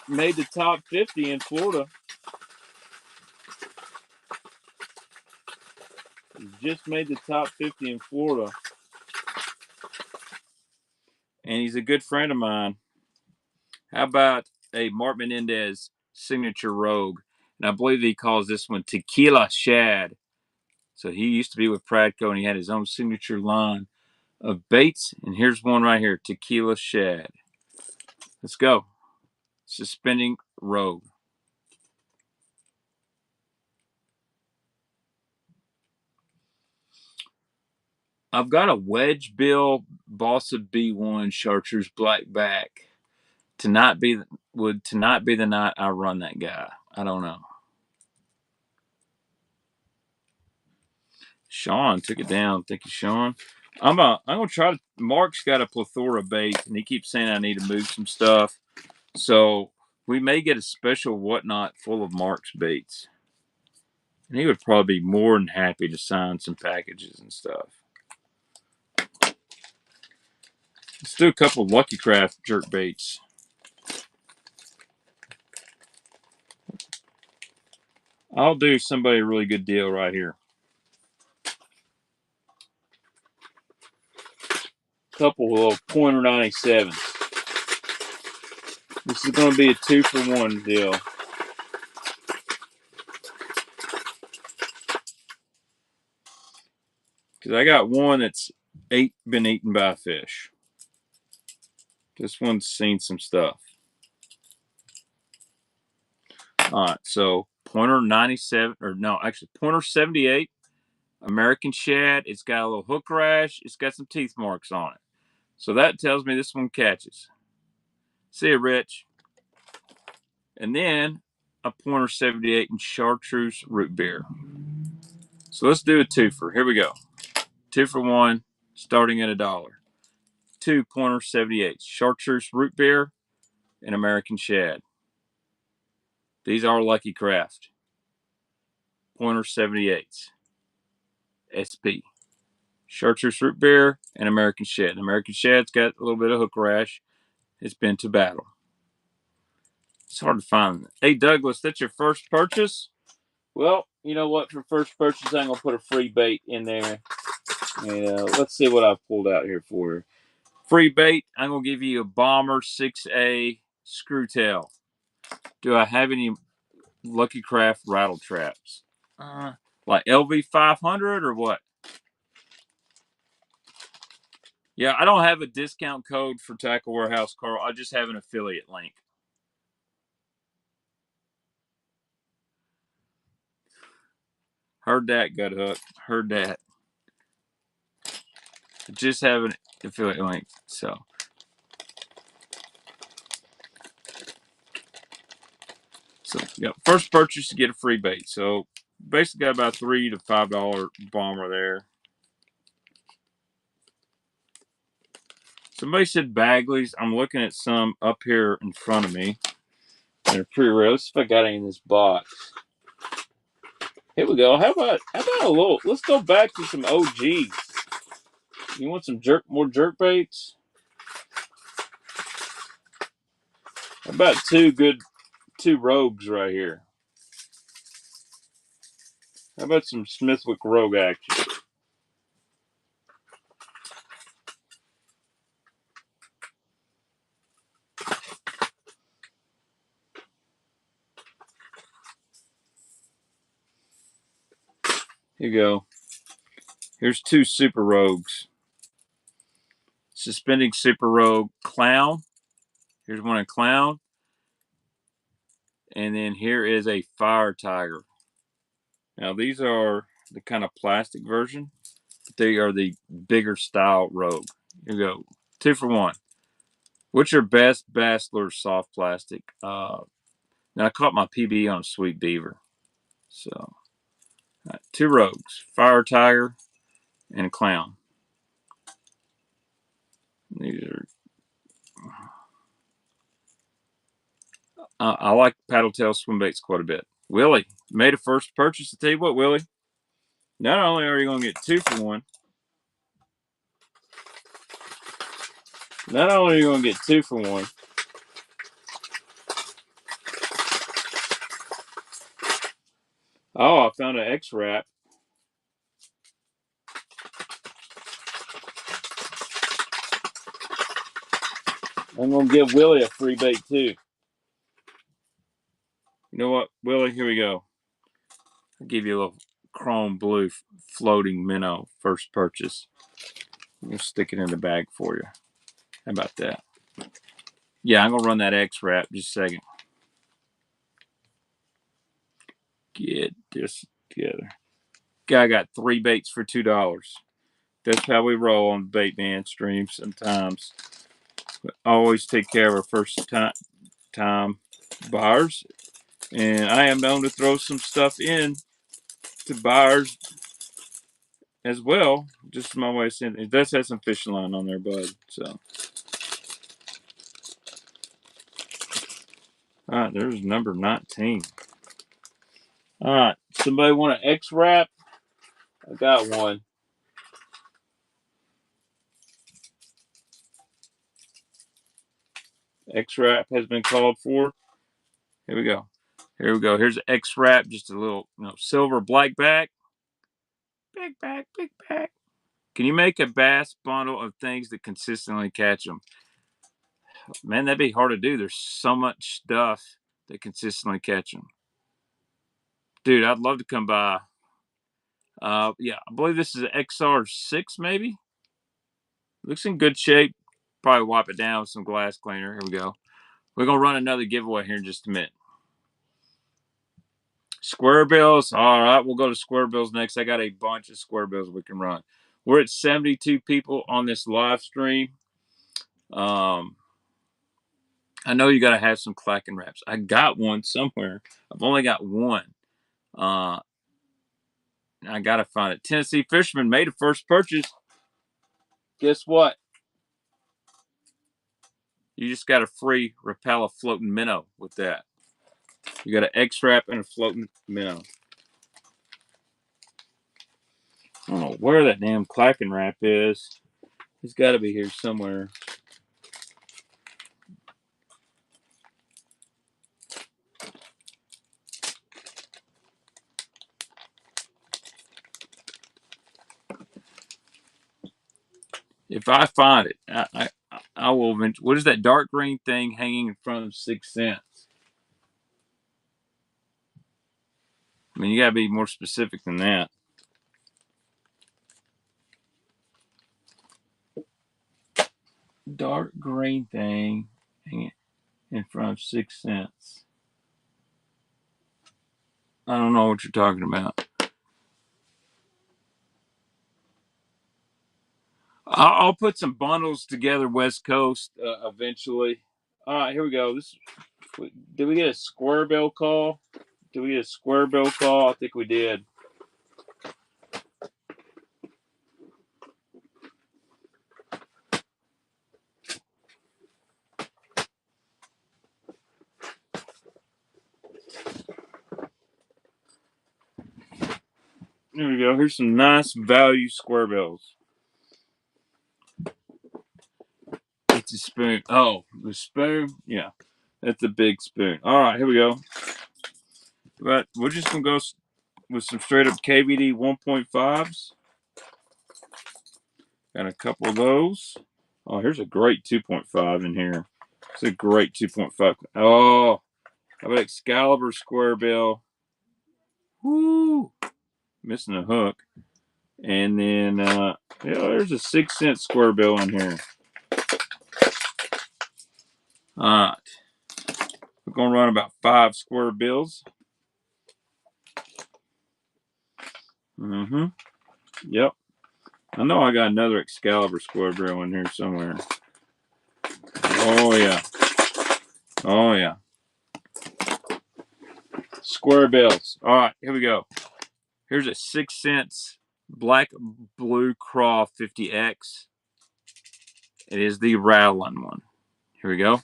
the top 50 in Florida. He just made the top 50 in Florida. And he's a good friend of mine. How about a Mark Menendez signature rogue? And I believe he calls this one Tequila Shad. So he used to be with Pradco, and he had his own signature line of baits. And here's one right here, Tequila Shad. Let's go. Suspending rogue. I've got a wedge bill Bossa B1 chartreuse black back. Would tonight be the night I run that guy? I don't know. Sean took it down. Thank you, Sean. I'm gonna try to. Mark's got a plethora of bait, and he keeps saying I need to move some stuff. So we may get a special whatnot full of Mark's baits, and he would probably be more than happy to sign some packages and stuff. Let's do a couple of Lucky Craft jerk baits. I'll do somebody a really good deal right here. Couple of little pointer 97s. This is going to be a 2-for-1 deal. Because I got one that's been eaten by a fish. This one's seen some stuff. All right, so pointer 97, or no, actually pointer 78, American shad. It's got a little hook rash. It's got some teeth marks on it. So that tells me this one catches. See you, Rich. And then a pointer 78 in chartreuse root beer. So let's do a twofer. Here we go. 2-for-1, starting at $1. 2 pointer 78, chartreuse root beer, and American shad. These are Lucky Craft. Pointer 78s. SP. Chartreuse root beer and American shad. American shad's got a little bit of hook rash. It's been to battle. It's hard to find. Hey, Douglas, that's your first purchase? Well, you know what? For first purchase, I'm going to put a free bait in there. And let's see what I've pulled out here for you. Free bait, I'm going to give you a Bomber 6A screw tail. Do I have any Lucky Craft rattle traps? Like LV 500 or what? Yeah, I don't have a discount code for Tackle Warehouse, Carl. I just have an affiliate link. Heard that, Gut Hook. Heard that. I just have an affiliate link. So yeah, first purchase to get a free bait. So basically got about $3 to $5 bomber there. Somebody said Bagley's. I'm looking at some up here in front of me. They're pretty rare. Let's see if I got any in this box. Here we go. How about a little? Let's go back to some OGs. You want some more jerk baits? How about two rogues right here? How about some Smithwick Rogue action? Here you go. Here's two Super Rogues. Suspending Super Rogue Clown. Here's one in Clown. And then here is a Fire Tiger. Now these are the kind of plastic version. They are the bigger style Rogue. Here you go. 2-for-1. What's your best Bass Lure soft plastic? Now I caught my PB on a Sweet Beaver. So, right, two Rogues. Fire Tiger and a Clown. These are... I like paddle tail swim baits quite a bit. Willie made a first purchase. To tell you what, Willie, not only are you going to get 2-for-1, not only are you going to get 2-for-1, oh, I found an X-Wrap. I'm going to give Willie a free bait too. You know what, Willie? Here we go. I'll give you a little chrome blue floating minnow first purchase. I'm going to stick it in the bag for you. How about that? Yeah, I'm going to run that X-Wrap just a second. Get this together. Guy got 3 baits for $2. That's how we roll on Bait Man stream sometimes. But always take care of our first time buyers. And I am known to throw some stuff in to buyers as well. Just my way of saying it does have some fishing line on there, bud. So, all right, there's number 19. All right, somebody want an X wrap? I got one. X wrap has been called for. Here we go. Here we go. Here's an X wrap, just a little, silver black back. Big back, big back. Can you make a bass bundle of things that consistently catch them? Man, that'd be hard to do. There's so much stuff that consistently catch them. Dude, I'd love to come by. Yeah, I believe this is an XR6, maybe. Looks in good shape. Probably wipe it down with some glass cleaner. Here we go. We're gonna run another giveaway here in just a minute. Square bills. All right, we'll go to square bills next. I got a bunch of square bills we can run. We're at 72 people on this live stream. I know you got to have some clacking wraps. I got one somewhere. I've only got one. I got to find it. Tennessee Fisherman made a first purchase. Guess what? You just got a free Rapala floating minnow with that. You got an X wrap and a floating minnow. I don't know where that damn clacking wrap is. It's got to be here somewhere. If I find it, I will. What is that dark green thing hanging in front of 6 cents? I mean, you got to be more specific than that. Dark green thing hanging in front of 6 cents. I don't know what you're talking about. I'll put some bundles together West Coast eventually. All right, here we go. Did we get a square bill call? Did we get a square bill call? I think we did. Here we go. Here's some nice value square bills. It's a spoon. Oh, the spoon? Yeah, that's a big spoon. All right, here we go. But we're just going to go with some straight up KVD 1.5s. Got a couple of those. Oh, here's a great 2.5 in here. It's a great 2.5. Oh, how about Excalibur square bill? Woo! Missing a hook. And then, there's a 6 cent square bill in here. All right. We're going to run about 5 square bills. Mm-hmm. Yep. I know I got another Excalibur square bill in here somewhere. Oh, yeah. Oh, yeah. Square bills. All right, here we go. Here's a 6 cents black blue craw 50X. It is the rattling one. Here we go.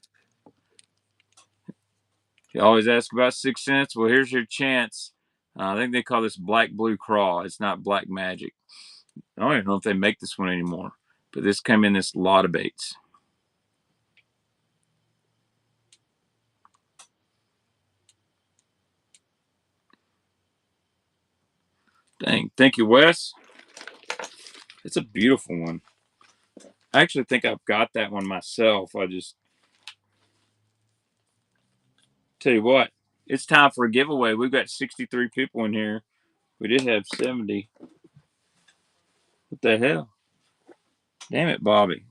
You always ask about 6 cents. Well, here's your chance. I think they call this black blue craw. It's not black magic. I don't even know if they make this one anymore. But this came in this lot of baits. Dang. Thank you, Wes. It's a beautiful one. I actually think I've got that one myself. I just tell you what, it's time for a giveaway. We've got 63 people in here. We did have 70. What the hell? Damn it, Bobby.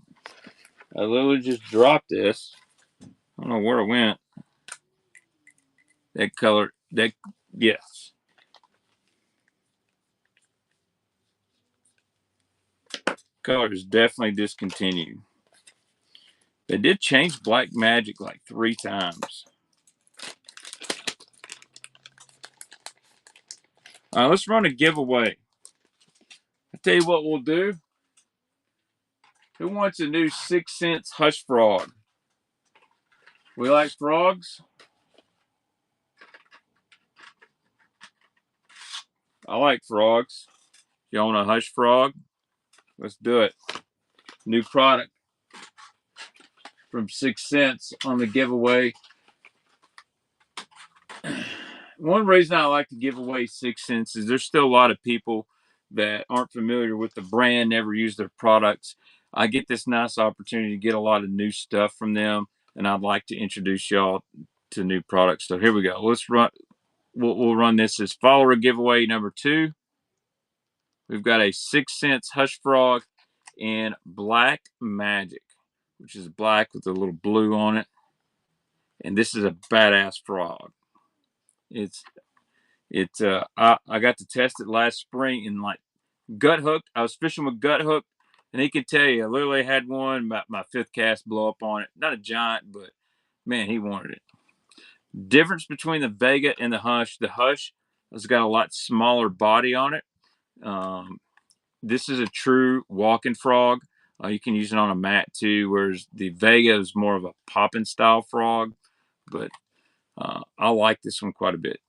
I literally just dropped this. I don't know where it went. That color, yes. Color is definitely discontinued. They did change Black Magic like 3 times. All right, let's run a giveaway. I tell you what we'll do. Who wants a new 6 cents hush frog? We like frogs. I like frogs. You want a hush frog? Let's do it. New product from 6 cents on the giveaway. One reason I like to give away 6 cents is there's still a lot of people that aren't familiar with the brand, never use their products. I get this nice opportunity to get a lot of new stuff from them, and I'd like to introduce y'all to new products. So here we go. Let's run. We'll run this as follower giveaway number 2. We've got a 6 cents hush frog in black magic, which is black with a little blue on it. And this is a badass frog. I got to test it last spring and like gut hooked. I was fishing with gut hook, and he could tell you I literally had one about my 5th cast blow up on it. Not a giant, but man, he wanted it. Difference between the Vega and the Hush. The Hush has got a lot smaller body on it. This is a true walking frog. You can use it on a mat too, whereas the Vega is more of a popping style frog. But I like this one quite a bit.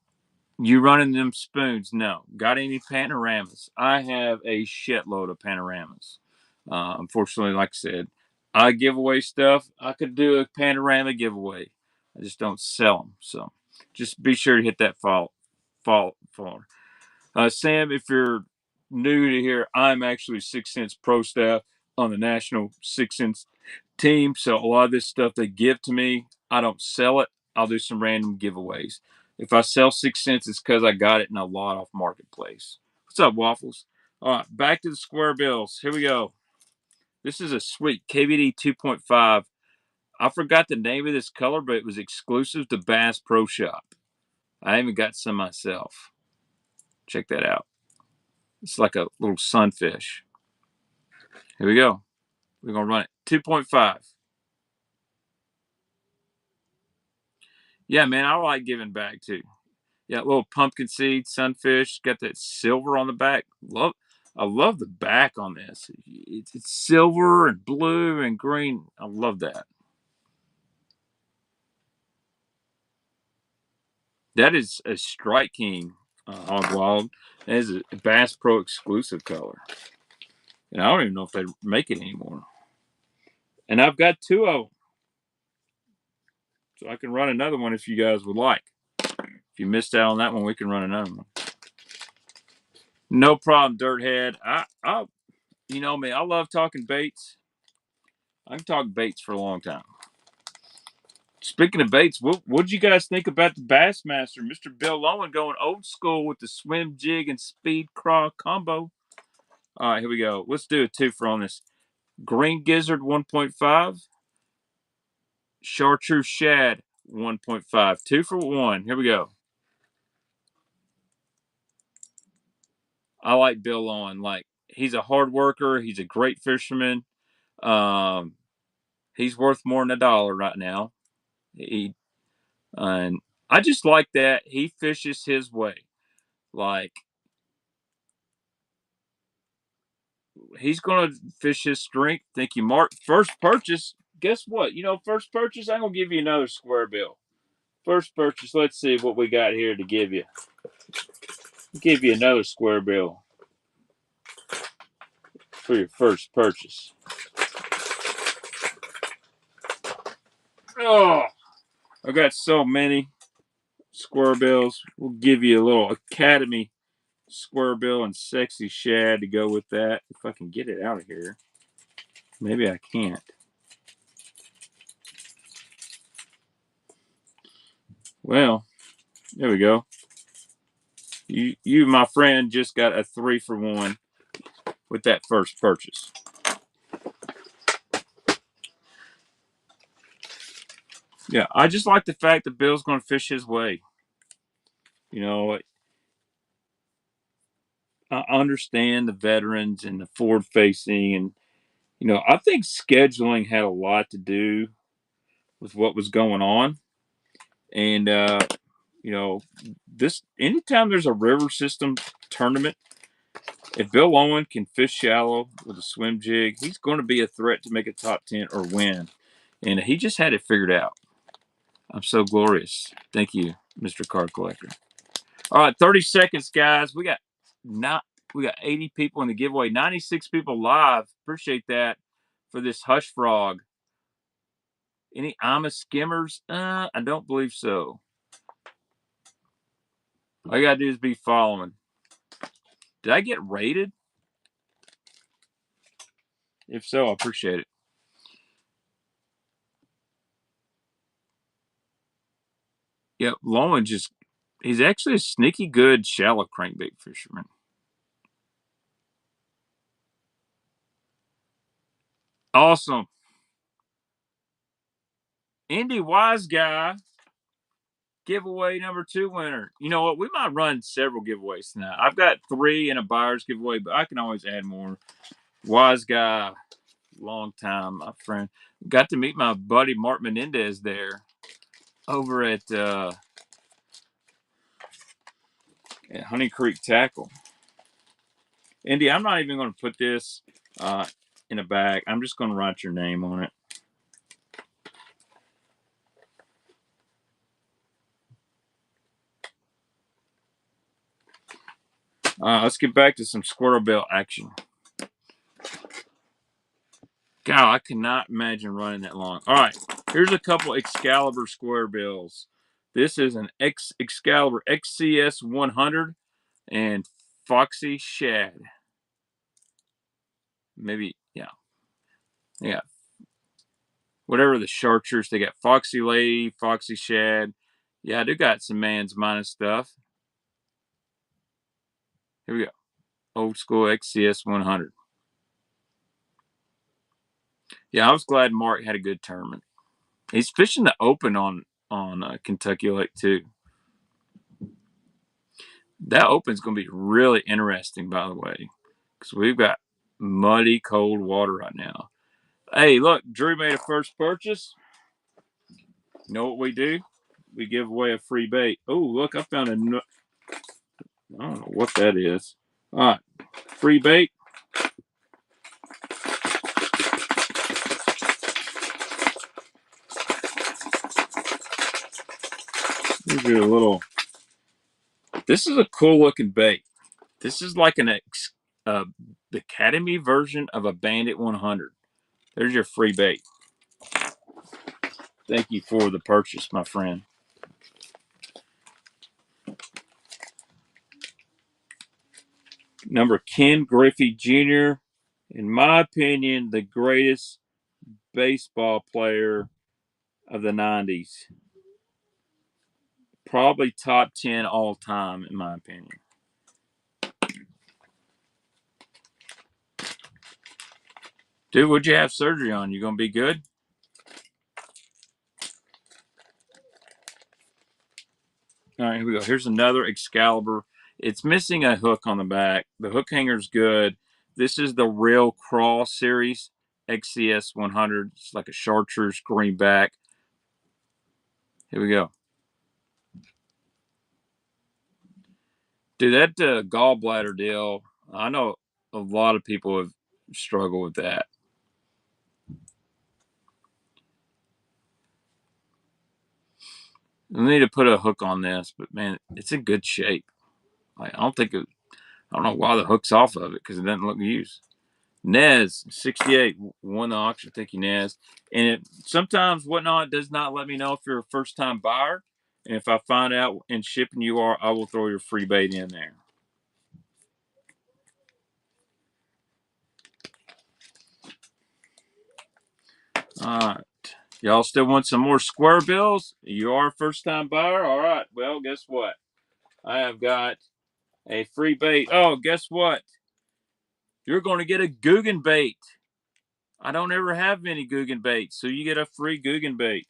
You running them spoons? No. Got any panoramas? I have a shitload of panoramas. Unfortunately, like I said, I give away stuff. I could do a panorama giveaway. I just don't sell them. So just be sure to hit that follow. Sam, if you're new to here, I'm actually 6 Cents Pro staff on the national 6 Cents team. So a lot of this stuff they give to me, I don't sell it. I'll do some random giveaways. If I sell 6 cents, it's because I got it in a lot off marketplace. What's up, Waffles? All right, back to the square bills. Here we go. This is a sweet KVD 2.5. I forgot the name of this color, but it was exclusive to Bass Pro Shop. I even got some myself. Check that out. It's like a little sunfish. Here we go. We're going to run it. 2.5. Yeah, man, I like giving back too. Yeah, little pumpkin seed, sunfish, got that silver on the back. I love the back on this. It's silver and blue and green. I love that. That is a Strike King Hog Wild. That is a Bass Pro exclusive color. And I don't even know if they make it anymore. And I've got 2 of them. So I can run another one if you guys would like. If you missed out on that one, we can run another one. No problem, Dirthead. You know me, I love talking baits. I can talk baits for a long time. Speaking of baits, what did you guys think about the Bassmaster, Mr. Bill Lowen, going old school with the swim jig and speed craw combo? All right, here we go. Let's do a 2 for on this. Green Gizzard 1.5, Chartreuse Shad 1.5. 2 for 1. Here we go. I like Bill Lowen. Like, he's a hard worker. He's a great fisherman. He's worth more than $1 right now. And I just like that he fishes his way. Like, he's going to fish his strength. Thank you, Mark. First purchase. Guess what? You know, first purchase, I'm going to give you another square bill. First purchase. Let's see what we got here to give you. Give you another square bill for your first purchase. Oh, I got so many square bills. We'll give you a little Academy square bill and sexy shad to go with that. If I can get it out of here. Maybe I can't. Well, there we go. You, my friend, just got a 3 for 1 with that first purchase. Yeah, I just like the fact that Bill's going to fish his way. You know, I understand the veterans and the forward facing, and you know, I think scheduling had a lot to do with what was going on. And you know, this anytime there's a river system tournament, If Bill Owen can fish shallow with a swim jig, he's going to be a threat to make a top 10 or win. And he just had it figured out. I'm so glorious. Thank you, Mr. Card Collector. All right, 30 seconds, guys. We got 80 people in the giveaway, 96 people live. Appreciate that for this Hush Frog. Any Ama skimmers? I don't believe so. All you gotta do is be following. Did I get rated? If so, I appreciate it. Yep, Lowen he's actually a sneaky good shallow crankbait fisherman. Awesome. Indy Wise Guy, giveaway number 2 winner. You know what? We might run several giveaways tonight. I've got 3 in a buyer's giveaway, but I can always add more. Wise Guy, long time, my friend. Got to meet my buddy Mark Menendez there over at Honey Creek Tackle. Indy, I'm not even going to put this in a bag. I'm just going to write your name on it. Let's get back to some squirrel bill action. God, I cannot imagine running that long. All right, here's a couple Excalibur square bills. This is an Excalibur XCS 100 and Foxy Shad. Maybe, yeah. Yeah. Whatever the chartreuse, they got Foxy Lady, Foxy Shad. Yeah, they got some man's minus stuff. Here we go. Old school XCS 100. Yeah, I was glad Mark had a good tournament. He's fishing the open on Kentucky Lake too. That open's going to be really interesting, by the way, because we've got muddy, cold water right now. Hey, look, Drew made a first purchase. You know what we do? We give away a free bait. Oh, look, I found I don't know what that is. All right, free bait. Here's your little. This is a cool looking bait. This is like the Academy version of a Bandit 100. There's your free bait. Thank you for the purchase, my friend. Number Ken Griffey Jr., in my opinion, the greatest baseball player of the 90s. Probably top 10 all time, in my opinion. Dude, what'd you have surgery on? You gonna be good? All right, here we go. Here's another Excalibur. It's missing a hook on the back. The hook hanger's good. This is the Real Crawl series, XCS 100. It's like a chartreuse greenback. Here we go. Dude, that gallbladder deal, I know a lot of people have struggled with that. We need to put a hook on this, but man, it's in good shape. Like, I don't know why the hook's off of it because it doesn't look used. Nez 68 won the auction. Thank you, Nez. And sometimes Whatnot does not let me know if you're a first time buyer. And if I find out in shipping you are, I will throw your free bait in there. All right. Y'all still want some more square bills? You are a first time buyer? All right. Well, guess what? I have got a free bait. Oh, guess what? You're going to get a Guggen bait. I don't ever have many Guggen baits, so you get a free Guggen bait.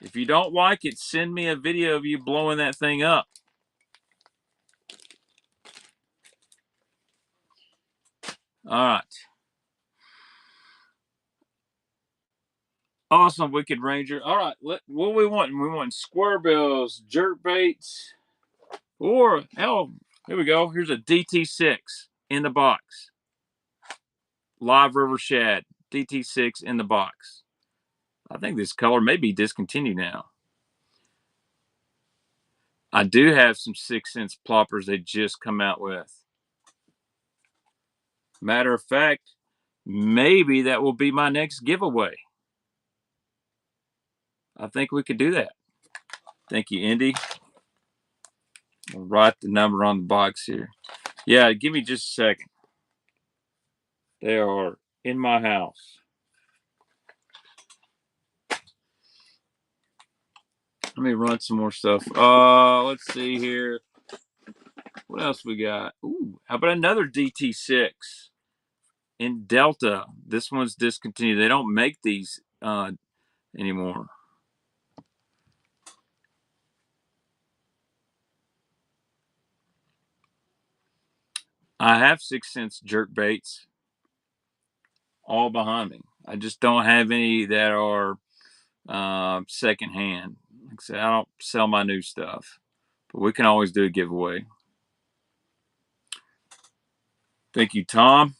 If you don't like it, send me a video of you blowing that thing up. All right. Awesome, Wicked Ranger. All right, what we want? We want square bills, jerk baits, or hell, Here we go. Here's a DT6 in the box. Live River Shad. DT6 in the box. I think this color may be discontinued now. I do have some 6 cents ploppers they just come out with. Matter of fact, maybe that will be my next giveaway. I think we could do that. Thank you, Indy. I'll write the number on the box here. Yeah, give me just a second. They are in my house. Let me run some more stuff. Let's see here. What else we got? Ooh, how about another DT6 in Delta? This one's discontinued. They don't make these anymore. I have 6 cents jerk baits all behind me. I just don't have any that are secondhand. Like I said, I don't sell my new stuff, but we can always do a giveaway. Thank you, Tom.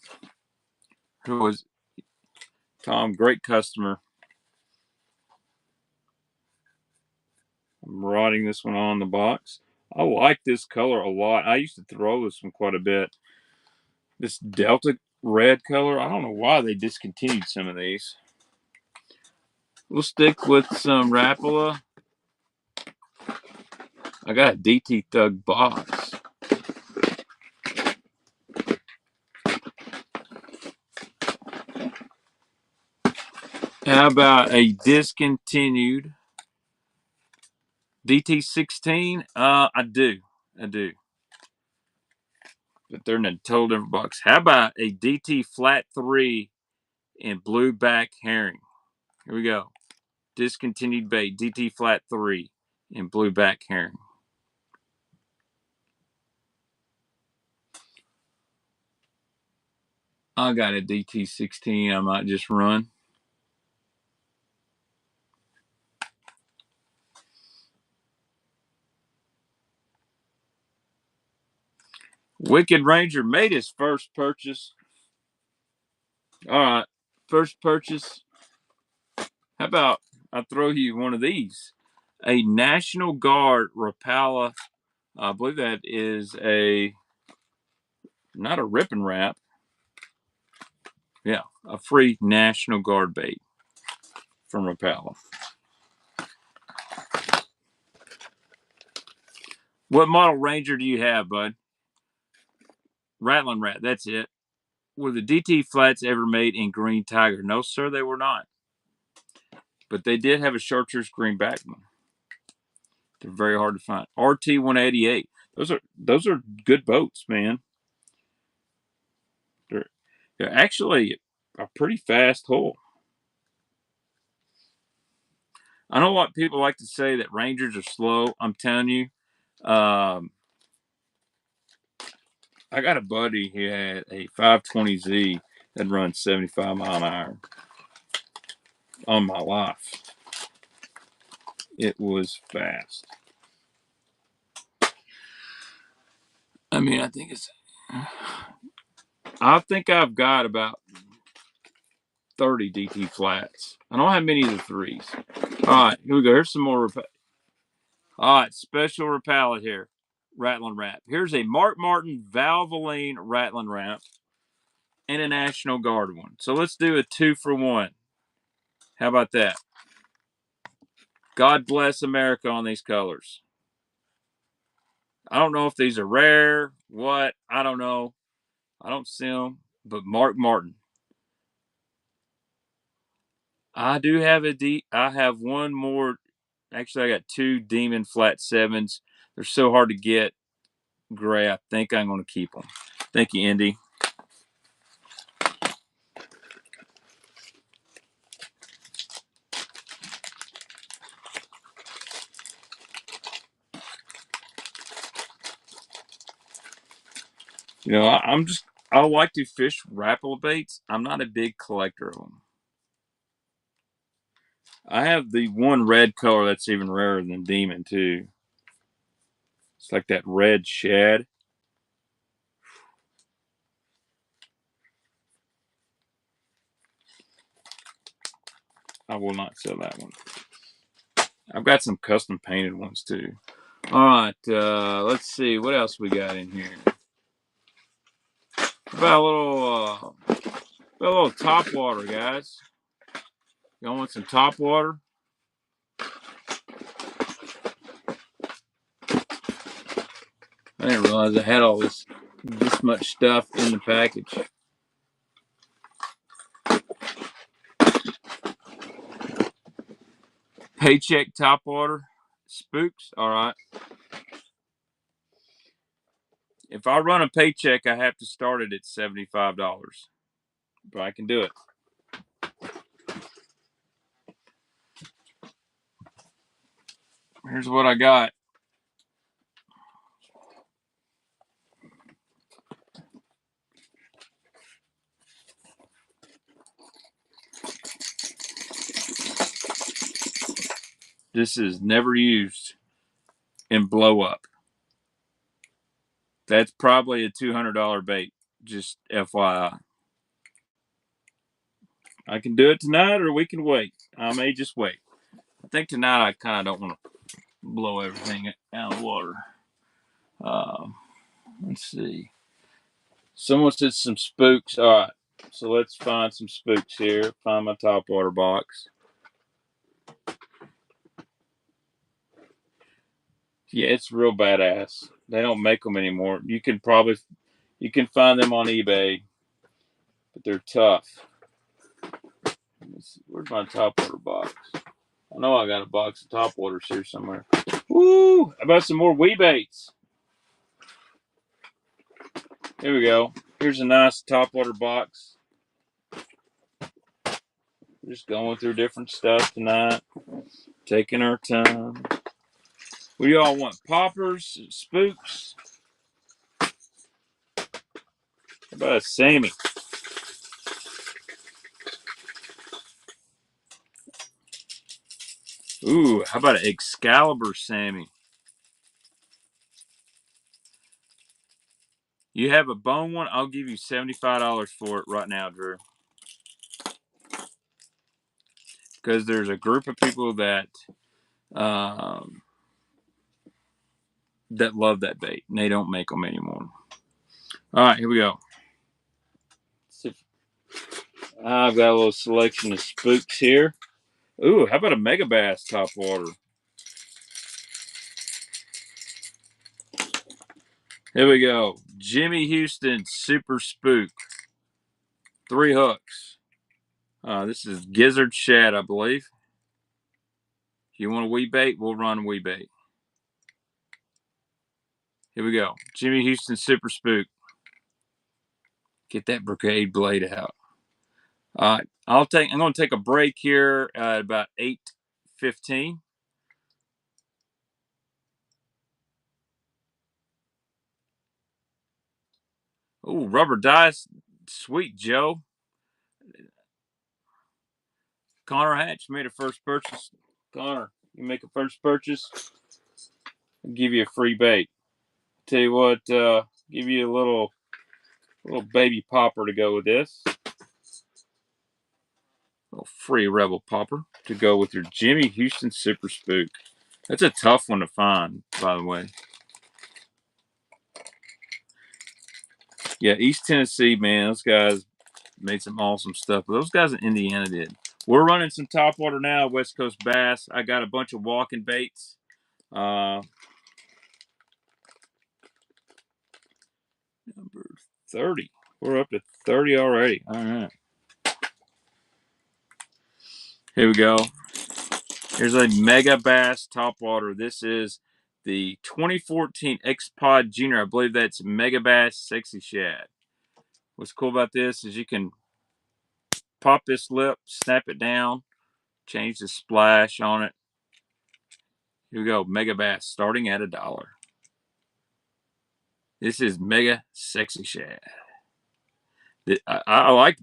Who was Tom? Great customer. I'm writing this one on the box. I like this color a lot. I used to throw this one quite a bit. This Delta red color. I don't know why they discontinued some of these. We'll stick with some Rapala. I got a DT Thug box. How about a discontinued DT16? I do. But they're in a total different box. How about a DT Flat 3 in blue back herring? Here we go. Discontinued bait, DT Flat 3 in blue back herring. I got a DT16 I might just run. Wicked Ranger made his first purchase. All right, first purchase. How about I throw you one of these? A National Guard Rapala. I believe that is not a rip and wrap. Yeah, a free National Guard bait from Rapala. What model Ranger do you have, bud? Rattling Rat, that's it. Were the DT flats ever made in Green Tiger? No, sir, they were not. But they did have a chartreuse green back one. They're very hard to find. RT 188. Those are good boats, man. They're actually a pretty fast hull. I know what people like to say that Rangers are slow. I'm telling you, I got a buddy who had a 520Z that runs 75 mile an hour on my life. It was fast. I mean, I think I've got about 30 DT flats. I don't have many of the threes. All right, here we go. Here's some more. All right, special Rapala here. Rattling Wrap. Here's a Mark Martin Valvoline Rattling Wrap and a National Guard one. So let's do a 2-for-1. How about that? God bless America on these colors. I don't know if these are rare. What? I don't know. I don't see them. But Mark Martin. I do have I have one more. Actually, I got 2 Demon Flat 7s. They're so hard to get. Gray. I think I'm going to keep them. Thank you, Indy. You know, I like to fish Rapala baits. I'm not a big collector of them. I have the one red color that's even rarer than Demon, too. It's like that red shad. I will not sell that one. I've got some custom painted ones too. All right, let's see what else we got in here. About a little top water, guys. Y'all want some top water? I didn't realize I had all this much stuff in the package. Paycheck top water, spooks. All right. If I run a paycheck, I have to start it at $75, but I can do it. Here's what I got. This is never used and blow up. That's probably a $200 bait. Just FYI. I can do it tonight, or we can wait. I may just wait. I think tonight I kind of don't want to blow everything out of the water. Let's see. Someone said some spooks. All right. So let's find some spooks here. Find my top water box. Yeah, it's real badass. They don't make them anymore. You can find them on eBay, but they're tough. Where's my top water box? I know I got a box of top waters here somewhere. Woo! How about some more wee baits? Here we go. Here's a nice top water box. We're just going through different stuff tonight. Taking our time. What do y'all want? Poppers? Spooks? How about a Sammy? Ooh, how about an Excalibur Sammy? You have a bone one? I'll give you $75 for it right now, Drew. Because there's a group of people that that love that bait, and they don't make them anymore. All right, here we go. I've got a little selection of spooks here. Ooh, how about a Mega Bass top water? Here we go. Jimmy Houston Super Spook. 3 hooks. This is Gizzard Shad, I believe. If you want a wee bait, we'll run a wee bait. Here we go. Jimmy Houston Super Spook. Get that brigade blade out. All right. I'm going to take a break here at about 8:15. Ooh, rubber dice. Sweet Joe. Connor Hatch made a first purchase. Connor, you make a first purchase, I'll give you a free bait. Tell you what, give you a little baby popper to go with this. Little free Rebel popper to go with your Jimmy Houston Super Spook. That's a tough one to find, by the way. Yeah, East Tennessee, man, those guys made some awesome stuff. But those guys in Indiana did. We're running some top water now, West Coast Bass. I got a bunch of walking baits. Number 30. We're up to 30 already. All right. Here we go. Here's a Mega Bass top water. This is the 2014 X-Pod Junior. I believe that's Mega Bass Sexy Shad. What's cool about this is you can pop this lip, snap it down, change the splash on it. Here we go. Mega Bass starting at $1. This is Mega Sexy Shad. I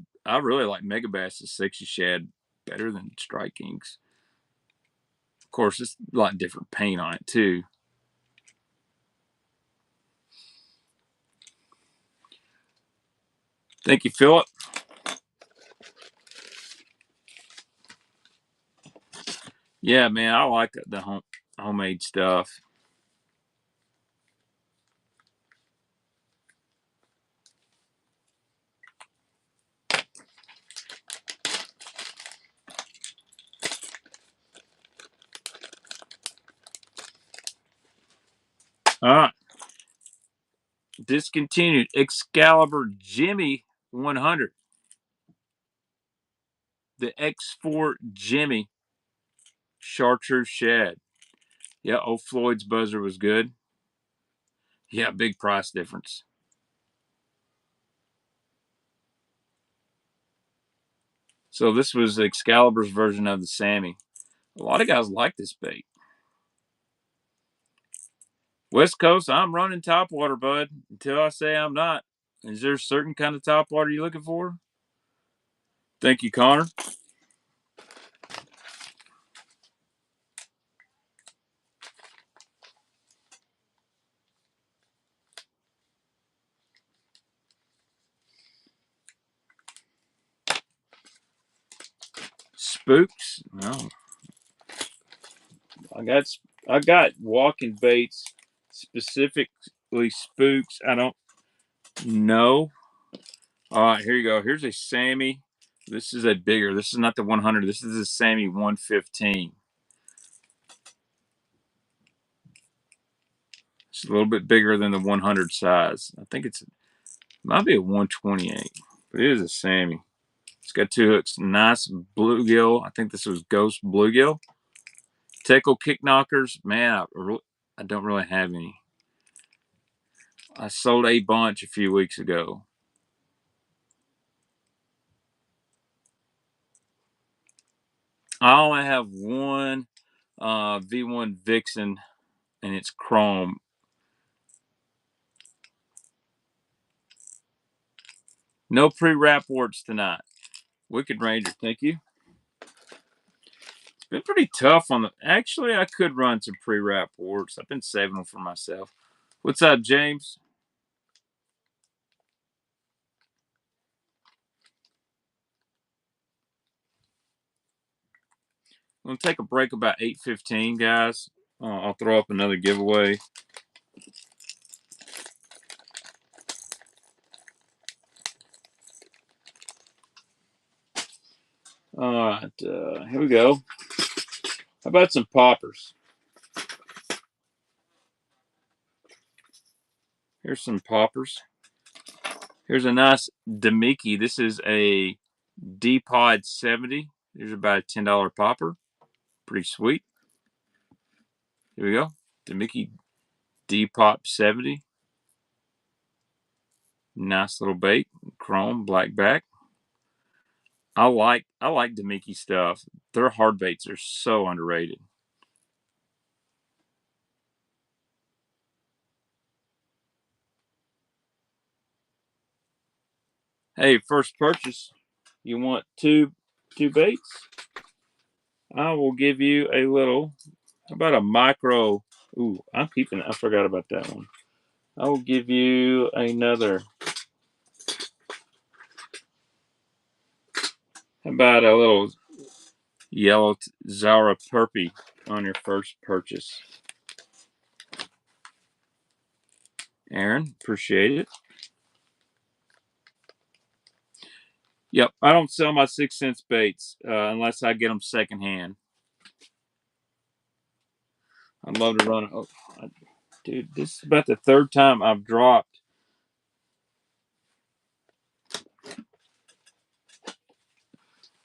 really like Mega Bass's Sexy Shad better than Strike King's. Of course, it's a lot different paint on it too. Thank you, Philip. Yeah, man, I like the homemade stuff. All right. Discontinued Excalibur Jimmy 100. The X4 Jimmy Chartreuse Shad. Yeah, old Floyd's buzzer was good. Yeah, big price difference. So this was Excalibur's version of the Sammy. A lot of guys like this bait. West Coast, I'm running topwater, bud, until I say I'm not. Is there a certain kind of topwater you're looking for? Thank you, Connor. Spooks? No. I got walking baits, specifically spooks. I don't know. All right, here you go. Here's a Sammy. This is a bigger. This is not the 100. This is a Sammy 115. It's a little bit bigger than the 100 size. I think it might be a 128, but it is a Sammy. It's got two hooks. Nice bluegill. I think this was ghost bluegill. Tickle kick knockers. Man, I don't really have any. I sold a bunch a few weeks ago. I only have one V1 Vixen, and it's chrome. No pre-wrap warts tonight. Wicked Ranger, thank you. It's been pretty tough on the. Actually, I could run some pre-wrap warts. I've been saving them for myself. What's up, James? I'm gonna take a break about 8:15, guys. I'll throw up another giveaway. All right, here we go. How about some poppers? Here's some poppers. Here's a nice Demiki. This is a D-Pod 70. Here's about a $10 popper. Pretty sweet. Here we go. Demiki D-Pop 70. Nice little bait. Chrome, black back. I like Demiki stuff. Their hard baits are so underrated. Hey, first purchase. You want two baits? I will give you a little. How about a micro? Ooh, I'm keeping it. I forgot about that one. I will give you another. How about a little yellow Zara Perpy on your first purchase? Aaron, appreciate it. Yep, I don't sell my 6 cents baits unless I get them secondhand. I'd love to run it. Oh, dude, this is about the third time I've dropped.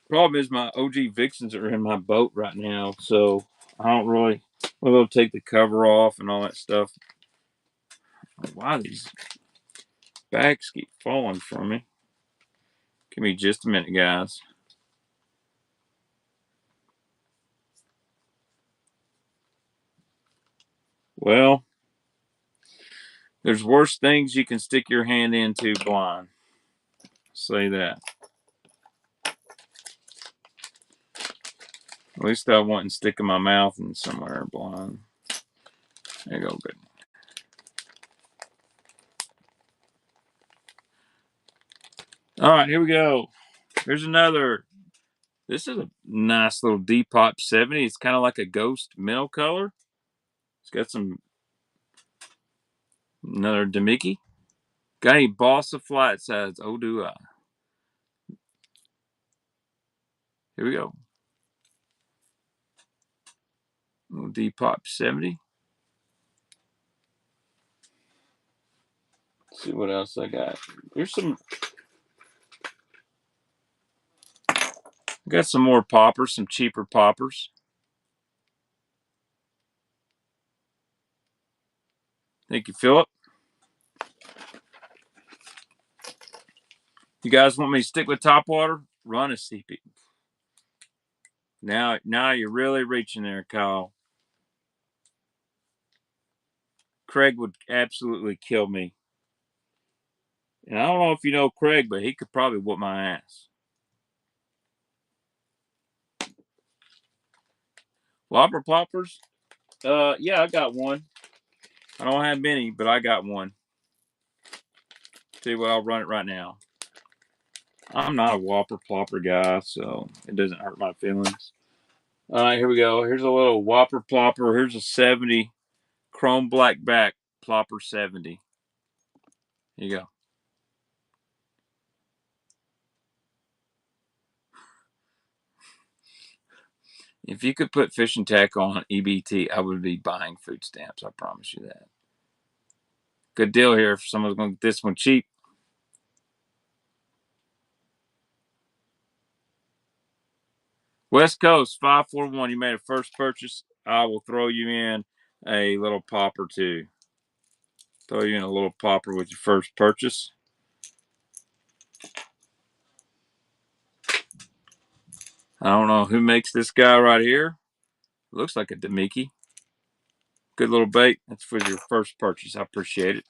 Problem is my OG Vixens are in my boat right now, so I don't really. We'll take the cover off and all that stuff. Why these bags keep falling from me? Give me just a minute, guys. Well, there's worse things you can stick your hand into blind. Say that. At least I wouldn't stick in my mouth and somewhere blind. There you go, good. All right, here we go. Here's another. This is a nice little Depop 70. It's kind of like a ghost mineral color. It's got some, another Demiki. Got any balsa flight sides? Oh, do I. Here we go. Little Depop 70. Let's see what else I got. There's some. Got some more poppers, some cheaper poppers. Thank you, Philip. You guys want me to stick with topwater? Run a CP. Now you're really reaching there, Kyle. Craig would absolutely kill me. And I don't know if you know Craig, but he could probably whoop my ass. Whopper poppers? Yeah, I got one. I don't have many, but I got one. Tell you what, I'll run it right now. I'm not a Whopper plopper guy, so it doesn't hurt my feelings. All right, here we go. Here's a little Whopper plopper. Here's a 70 chrome black back plopper 70. Here you go. If you could put fishing tackle on EBT, I would be buying food stamps. I promise you that. Good deal here if someone's going to get this one cheap. West Coast 541. You made a first purchase. I will throw you in a little popper too. Throw you in a little popper with your first purchase. I don't know who makes this guy right here. Looks like a Demiki. Good little bait. That's for your first purchase. I appreciate it.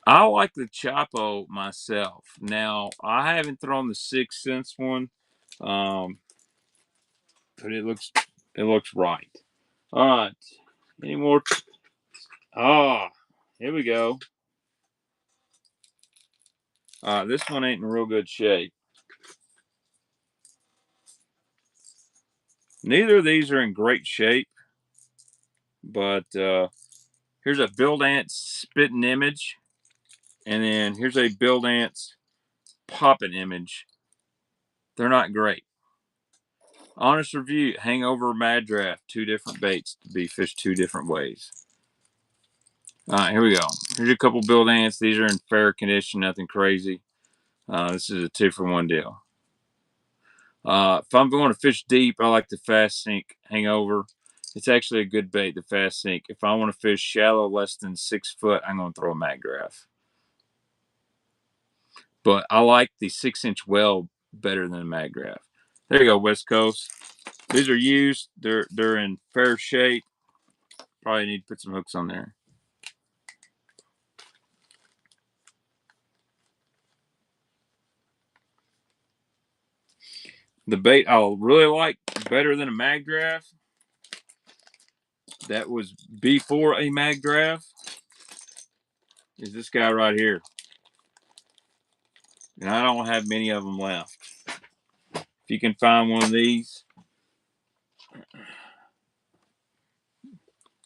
I like the Chapo myself. Now, I haven't thrown the 6 Sense one, but it looks right. All right. Any more? Here we go. This one ain't in real good shape. Neither of these are in great shape, but here's a Build Ants spitting image, and then here's a Build Ants popping image. They're not great. Honest review, hangover, mad draft, 2 different baits to be fished 2 different ways. All right, here we go. Here's a couple Build Ants. These are in fair condition, nothing crazy. This is a 2-for-1 deal. If I'm going to fish deep, I like the fast sink hangover. It's actually a good bait, the fast sink. If I want to fish shallow, less than 6 foot, I'm going to throw a mag graph. But I like the 6-inch well better than a mag graph. There you go, West Coast. These are used. They're in fair shape. Probably need to put some hooks on there. The bait I really like better than a mag graph, that was before a mag graph, is this guy right here. And I don't have many of them left. If you can find one of these,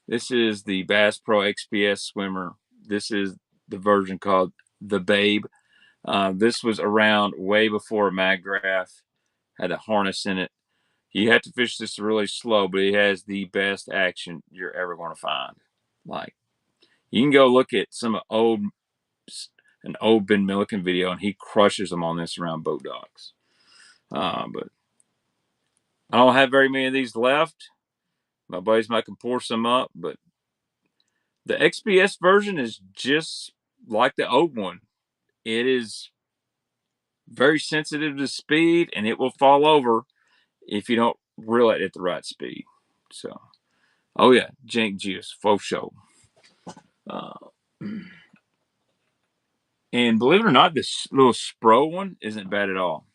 this is the Bass Pro XPS swimmer. This is the version called the Babe. This was around way before a mag graph. Had a harness in it. You have to fish this really slow, but it has the best action you're ever going to find. Like, you can go look at an old Ben Milliken video, and he crushes them on this around boat docks. But I don't have very many of these left. My buddies might can pour some up, but the XPS version is just like the old one. It is very sensitive to speed, and it will fall over if you don't reel it at the right speed. So, oh yeah, Jank Juice, faux show. And believe it or not, this little Spro one isn't bad at all.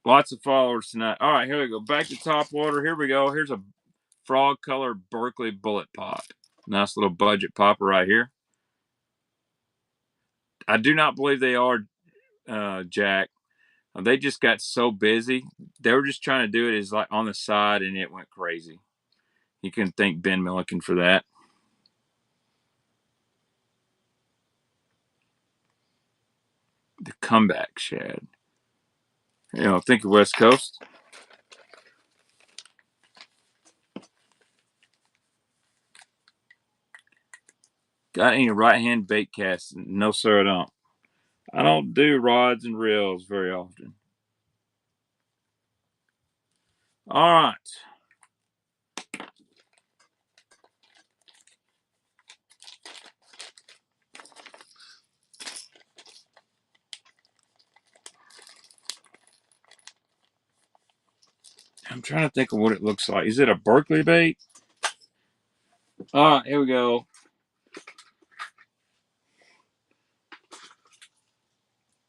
Lots of followers tonight. All right, here we go. Back to top water. Here we go. Here's a frog color Berkeley bullet pop. Nice little budget popper right here. I do not believe they are Jack. They just got so busy. They were just trying to do it as like on the side, and it went crazy. You can thank Ben Milliken for that. The comeback shad. You know, think of West Coast. Got any right hand bait casts? No, sir, I don't. I don't do rods and reels very often. All right. I'm trying to think of what it looks like. Is it a Berkeley bait? All right, here we go.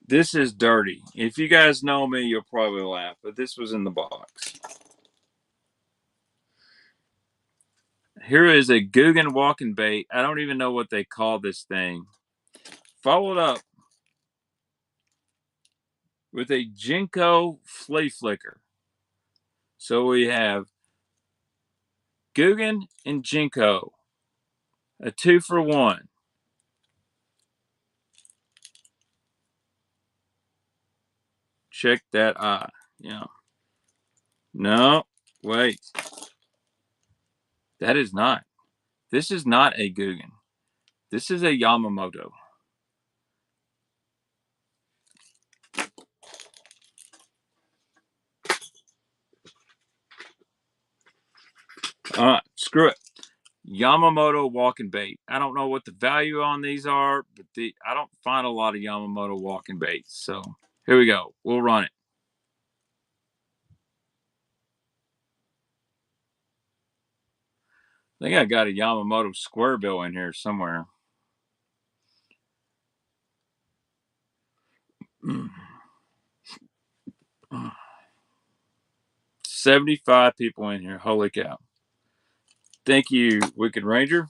This is dirty. If you guys know me, you'll probably laugh, but this was in the box. Here is a Guggen walking bait. I don't even know what they call this thing. Followed up with a Jinko flea flicker. So we have Guggen and Jinko, a 2-for-1. Check that eye. Yeah. No, wait. That is not. This is not a Guggen. This is a Yamamoto. All right, screw it. Yamamoto walking bait. I don't know what the value on these are, but I don't find a lot of Yamamoto walking baits. So here we go. We'll run it. I think I got a Yamamoto square bill in here somewhere. 75 people in here. Holy cow. Thank you, Wicked Ranger.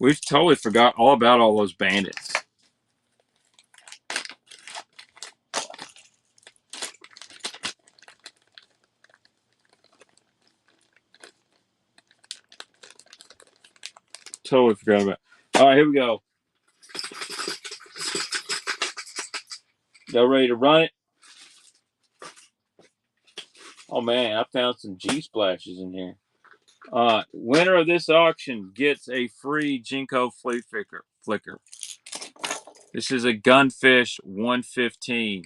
We've totally forgot all about all those bandits. Totally forgot about it. All right, here we go. Y'all ready to run it? Oh man, I found some G splashes in here. Winner of this auction gets a free Jinko flea flicker. This is a Gunfish 115,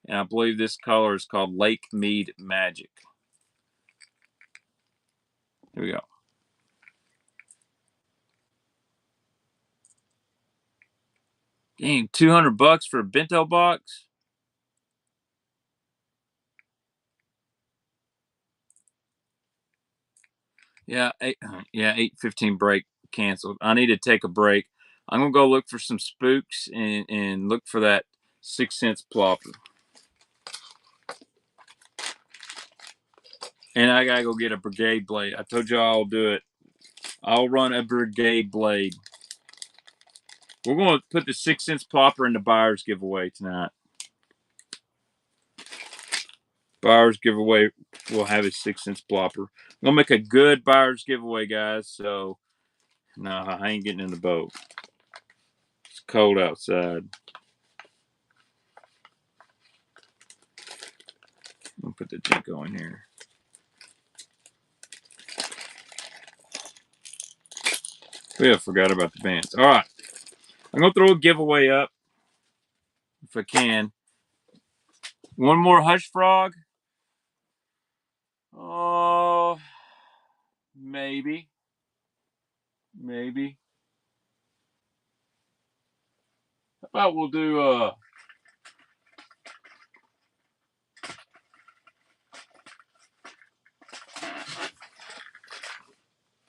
and I believe this color is called Lake Mead Magic. Here we go. Dang, $200 for a bento box. Yeah, 8:15 break canceled. I need to take a break. I'm gonna go look for some spooks and look for that 6 cents plopper. And I gotta go get a brigade blade. I told you I'll do it. I'll run a brigade blade. We're gonna put the 6 cents plopper in the buyer's giveaway tonight. Buyer's giveaway will have a 6 cents plopper. I'm gonna make a good buyer's giveaway, guys. So no, I ain't getting in the boat. It's cold outside. I'll put the Jinko in here. We have forgot about the bands. All right. I'm going to throw a giveaway up if I can. One more Hush Frog. Oh, maybe. Maybe. How about we'll do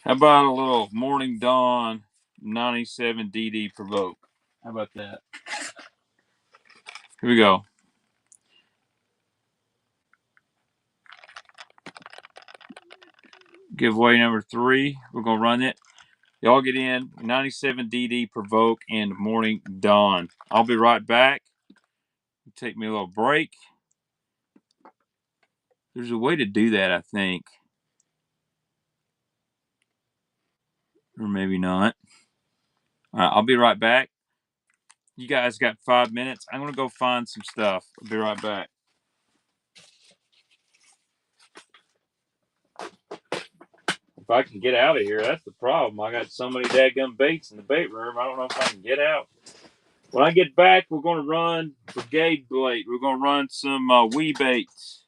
How about a little Morning Dawn 97 DD Provoke? How about that? Here we go. Giveaway number 3. We're going to run it. Y'all get in 97 DD Provoke and Morning Dawn. I'll be right back. Take me a little break. There's a way to do that, I think. Or maybe not. All right, I'll be right back. You guys got 5 minutes. I'm going to go find some stuff. I'll be right back. If I can get out of here, that's the problem. I got so many dadgum baits in the bait room. I don't know if I can get out. When I get back, we're going to run brigade bait. We're going to run some wee baits.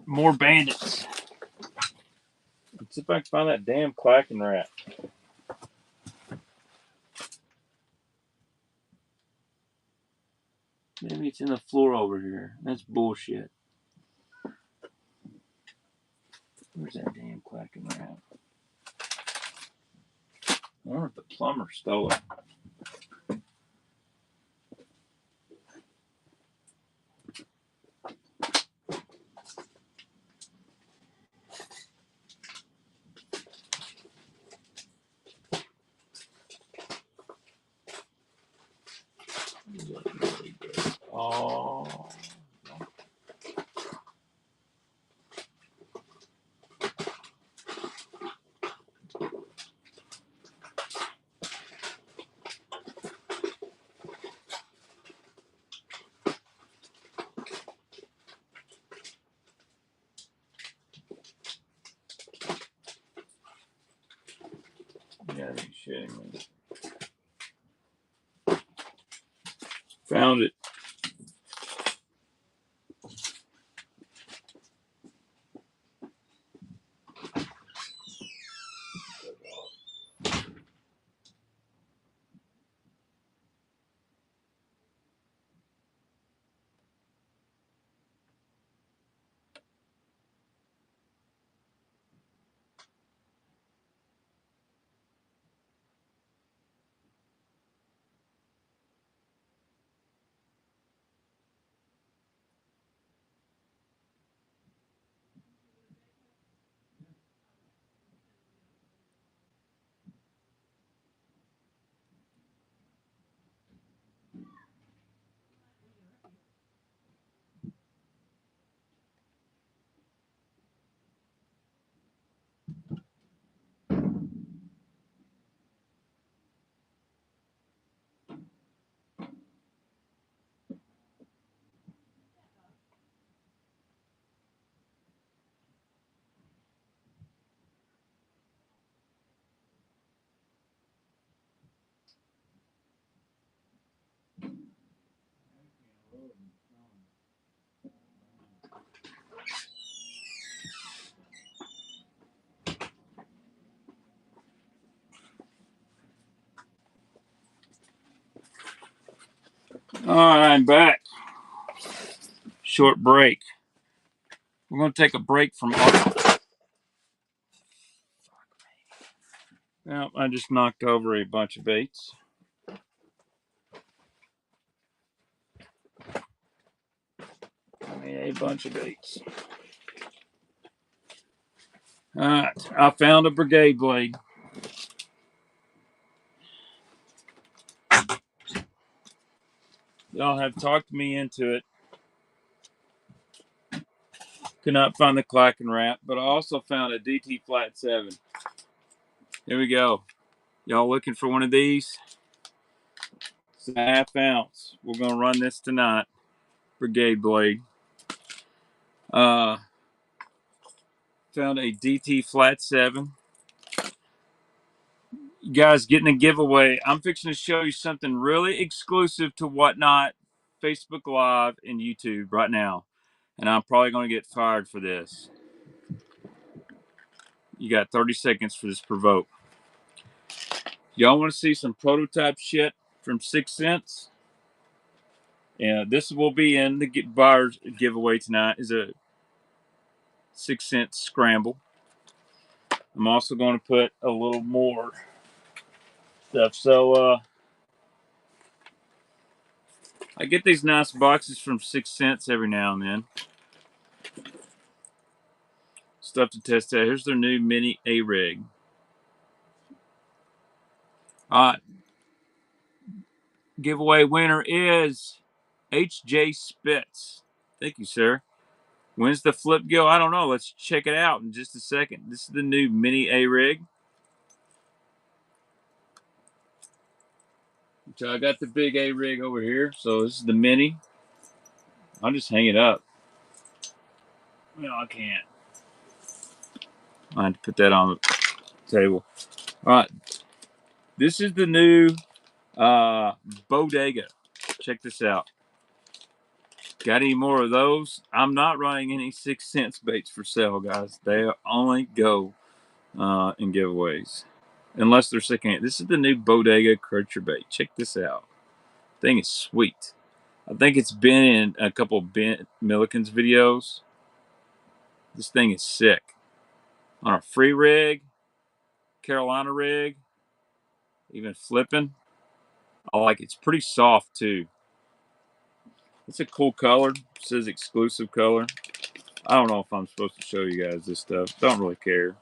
More bandits. Let's see if I can find that damn clacking rat. Maybe it's in the floor over here. That's bullshit. Where's that damn clacking rat? I wonder if the plumber stole it. Oh. Yeah, they shitting me. Found it. All right, I'm back. Short break. We're going to take a break from. Well, I just knocked over a bunch of baits. I mean, a bunch of baits. All right, I found a brigade blade. Y'all have talked me into it. Could not find the clacking rat, but I also found a DT flat 7. Here we go. Y'all looking for one of these? It's a 1/2 ounce. We're gonna run this tonight. Brigade blade. Found a DT flat 7. You guys getting a giveaway. I'm fixing to show you something really exclusive to Whatnot, Facebook Live, and YouTube right now. And I'm probably going to get fired for this. You got 30 seconds for this provoke. Y'all want to see some prototype shit from 6 cents? Yeah, this will be in the buyer's giveaway tonight. Is a 6 cent scramble. I'm also going to put a little more stuff. So I get these nice boxes from 6 cents every now and then. Stuff to test out. Here's their new mini A-rig. Giveaway winner is H.J. Spitz. Thank you, sir. When's the flip gill? I don't know. Let's check it out in just a second. This is the new mini A-rig. So I got the big A-rig over here. So this is the mini. I'll just hang it up. No, I can't. I had to put that on the table. All right. This is the new bodega. Check this out. Got any more of those? I'm not running any 6 cents baits for sale, guys. They only go in giveaways. Unless they're second hand. This is the new bodega creature bait. Check this out. Thing is sweet. I think it's been in a couple of Ben Milliken's videos. This thing is sick. On a free rig, Carolina rig, even flipping. I like it. It's pretty soft too. It's a cool color. It says exclusive color. I don't know if I'm supposed to show you guys this stuff. Don't really care.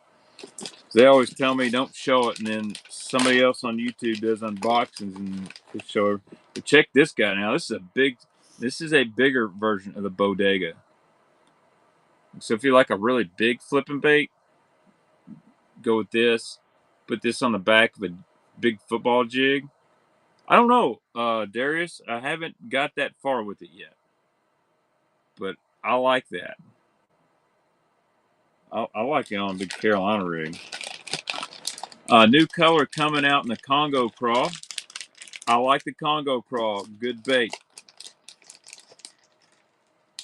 They always tell me don't show it, and then somebody else on YouTube does unboxings and they show it. But check this guy now. This is a bigger version of the bodega. So if you like a really big flipping bait, go with this. Put this on the back of a big football jig. I don't know, Darius. I haven't got that far with it yet, but I like that. I like it on a big Carolina rig. New color coming out in the Congo craw. I like the Congo craw. Good bait.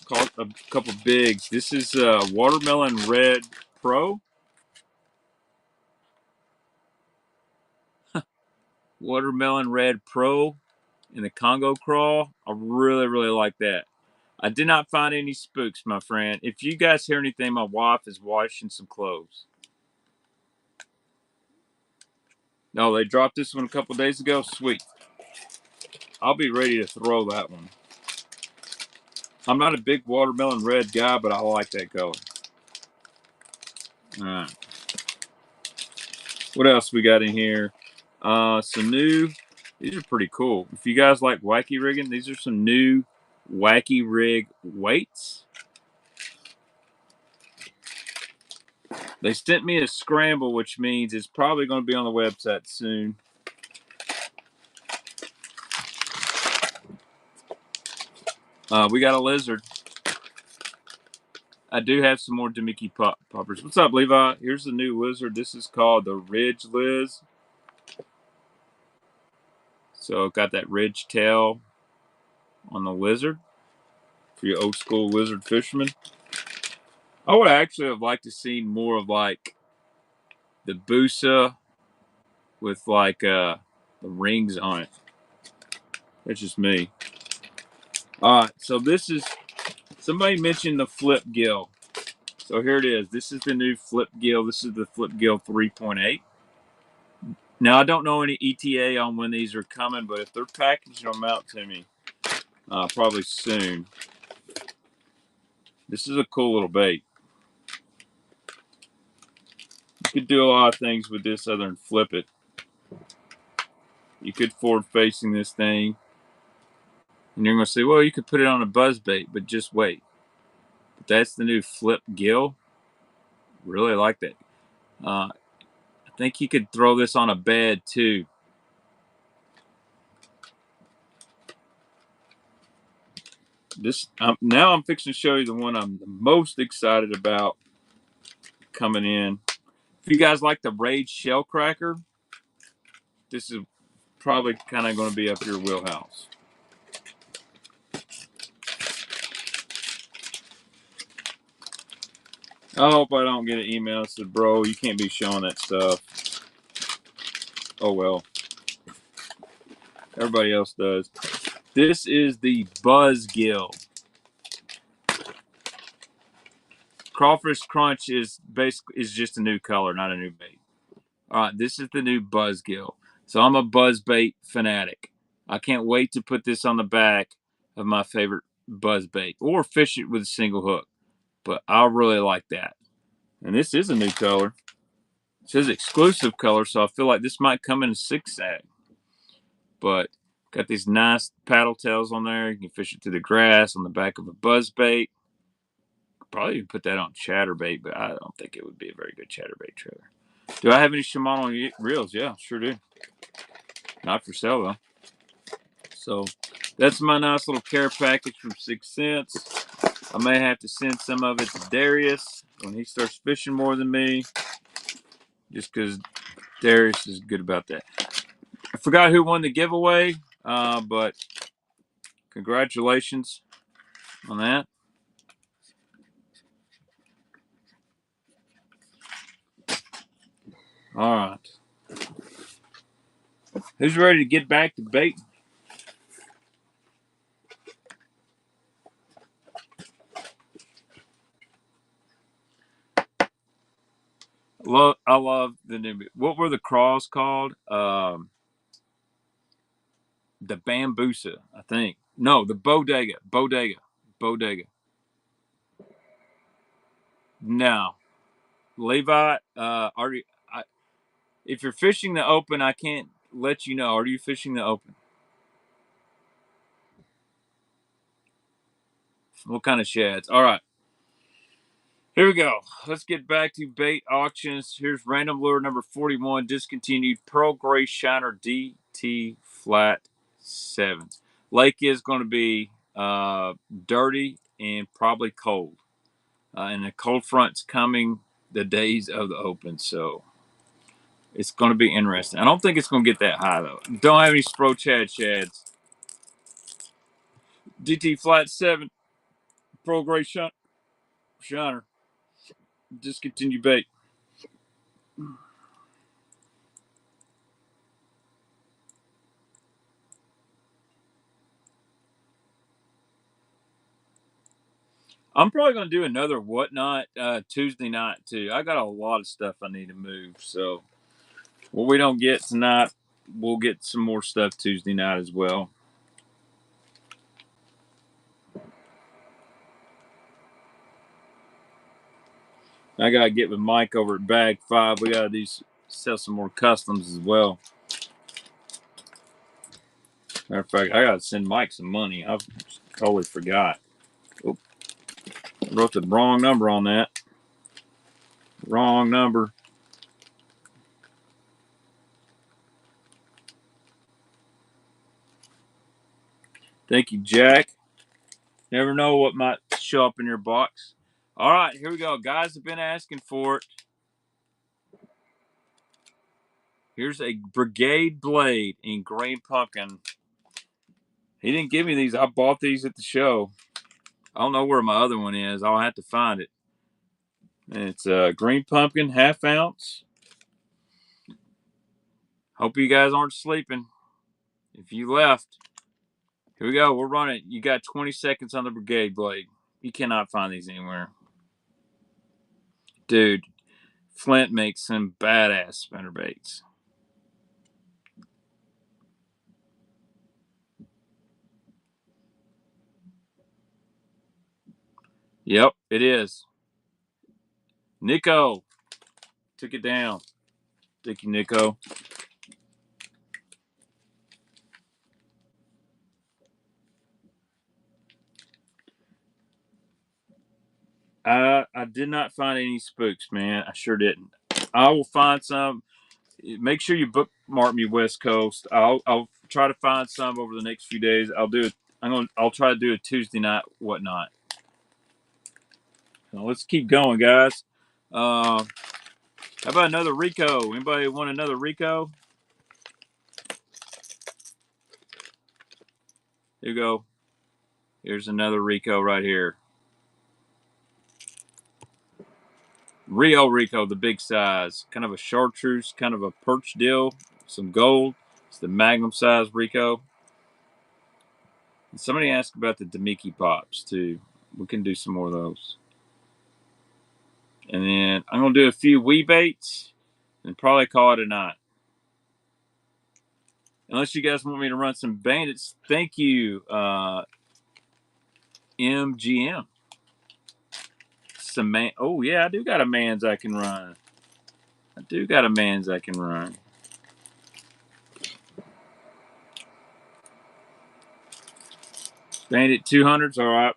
Caught a couple bigs. This is Watermelon Red Pro. Watermelon Red Pro in the Congo craw. I really, really like that. I did not find any spooks, my friend. If you guys hear anything, my wife is washing some clothes. No, they dropped this one a couple days ago. Sweet. I'll be ready to throw that one. I'm not a big watermelon red guy, but I like that color. All right. What else we got in here? Some new. These are pretty cool. If you guys like wacky rigging, these are some new wacky rig weights. They sent me a scramble, which means it's probably going to be on the website soon. We got a lizard. I do have some more Demicky poppers. What's up, Levi? Here's the new lizard. This is called the Ridge Liz. So got that ridge tail on the lizard for your old school lizard fishermen. I would actually have liked to see more of like the Busa with like the rings on it. That's just me. All right, so this is, somebody mentioned the flip gill. So here it is. This is the new flip gill. This is the flip gill 3.8. Now I don't know any ETA on when these are coming, but if they're packaging them out to me, probably soon. This is a cool little bait. You could do a lot of things with this other than flip it. You could forward facing this thing. And you're going to say, well, you could put it on a buzz bait, but just wait. But that's the new flip gill. Really like that. I think you could throw this on a bed too. This now I'm fixing to show you the one I'm the most excited about coming in. If you guys like the Rage Shell Cracker, this is probably kind of going to be up your wheelhouse. I hope I don't get an email that says, bro, you can't be showing that stuff. Oh well. Everybody else does. This is the Buzz Gill. Crawfish Crunch is just a new color, not a new bait. All right, this is the new Buzzgill. So I'm a buzzbait fanatic. I can't wait to put this on the back of my favorite buzzbait or fish it with a single hook. But I really like that. And this is a new color. It says exclusive color, so I feel like this might come in a 6-sag. But got these nice paddle tails on there. You can fish it through the grass on the back of a buzzbait. Probably even put that on chatterbait, but I don't think it would be a very good chatterbait trailer. Do I have any Shimano reels? Yeah, sure do. Not for sale, though. So that's my nice little care package from 6 Cents. I may have to send some of it to Darius when he starts fishing more than me, just because Darius is good about that. I forgot who won the giveaway, but congratulations on that. All right. Who's ready to get back to baiting? I love the new. What were the craws called? The Bambusa, I think. No, the Bodega. No, Levi. If you're fishing the open, I can't let you know. Are you fishing the open? What kind of shads? All right. Here we go. Let's get back to bait auctions. Here's random lure number 41, discontinued Pearl Gray Shiner DT Flat 7. Lake is going to be dirty and probably cold. And the cold front's coming the days of the open, so it's going to be interesting. I don't think it's going to get that high, though. Don't have any Spro Chad shads. DT Flat 7, Pearl Gray Shiner, discontinued bait. I'm probably going to do another whatnot Tuesday night, too. I got a lot of stuff I need to move. So, what we don't get tonight, we'll get some more stuff Tuesday night as well. I got to get with Mike over at Bag 5. We got to sell some more customs as well. Matter of fact, I got to send Mike some money. I totally forgot. Oop. I wrote the wrong number on that. Wrong number. Thank you, Jack. Never know what might show up in your box. All right, here we go. Guys have been asking for it. Here's a Brigade Blade in green pumpkin. He didn't give me these. I bought these at the show. I don't know where my other one is. I'll have to find it. And it's a green pumpkin, ½ ounce. Hope you guys aren't sleeping. If you left, here we go. We're running. You got 20 seconds on the Brigade Blade. You cannot find these anywhere. Dude, Flint makes some badass spinnerbaits. Yep, it is. Nico took it down. Thank you, Nico. I did not find any spooks, man. I sure didn't. I will find some. Make sure you bookmark me West Coast. I'll try to find some over the next few days. I'll try to do a Tuesday night whatnot. Now, let's keep going, guys. How about another Rico? Anybody want another Rico? Here you go. Here's another Rico right here. Rio Rico, the big size. Kind of a chartreuse, kind of a perch deal. Some gold. It's the magnum size Rico. And somebody asked about the Demiki Pops, too. We can do some more of those. And then I'm going to do a few wee baits and probably call it a night. Unless you guys want me to run some bandits. Thank you, MGM. Some man. Oh, yeah, I do got a man's I can run. Bandit 200s, all right.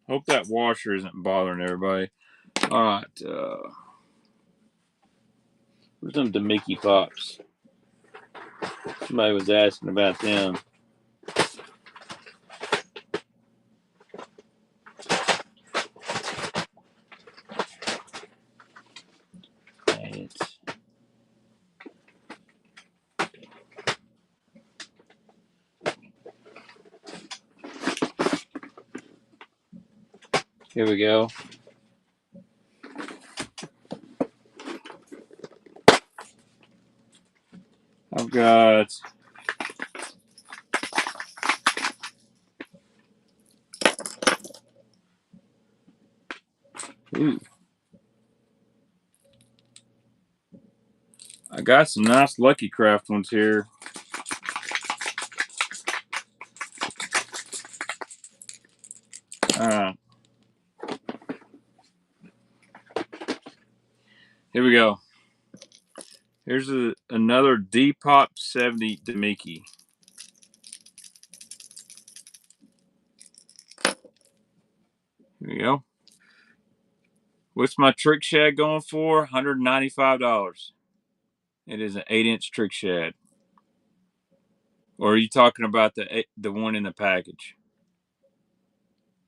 Hope that washer isn't bothering everybody. All right. Where's them Demiki Pops? Somebody was asking about them. Here we go. I've got I got some nice Lucky Craft ones here. Here we go. Here's another D-Pop 70 Demiki. Here we go. What's my trick shad going for? $195. It is an 8-inch trick shad. Or are you talking about the one in the package?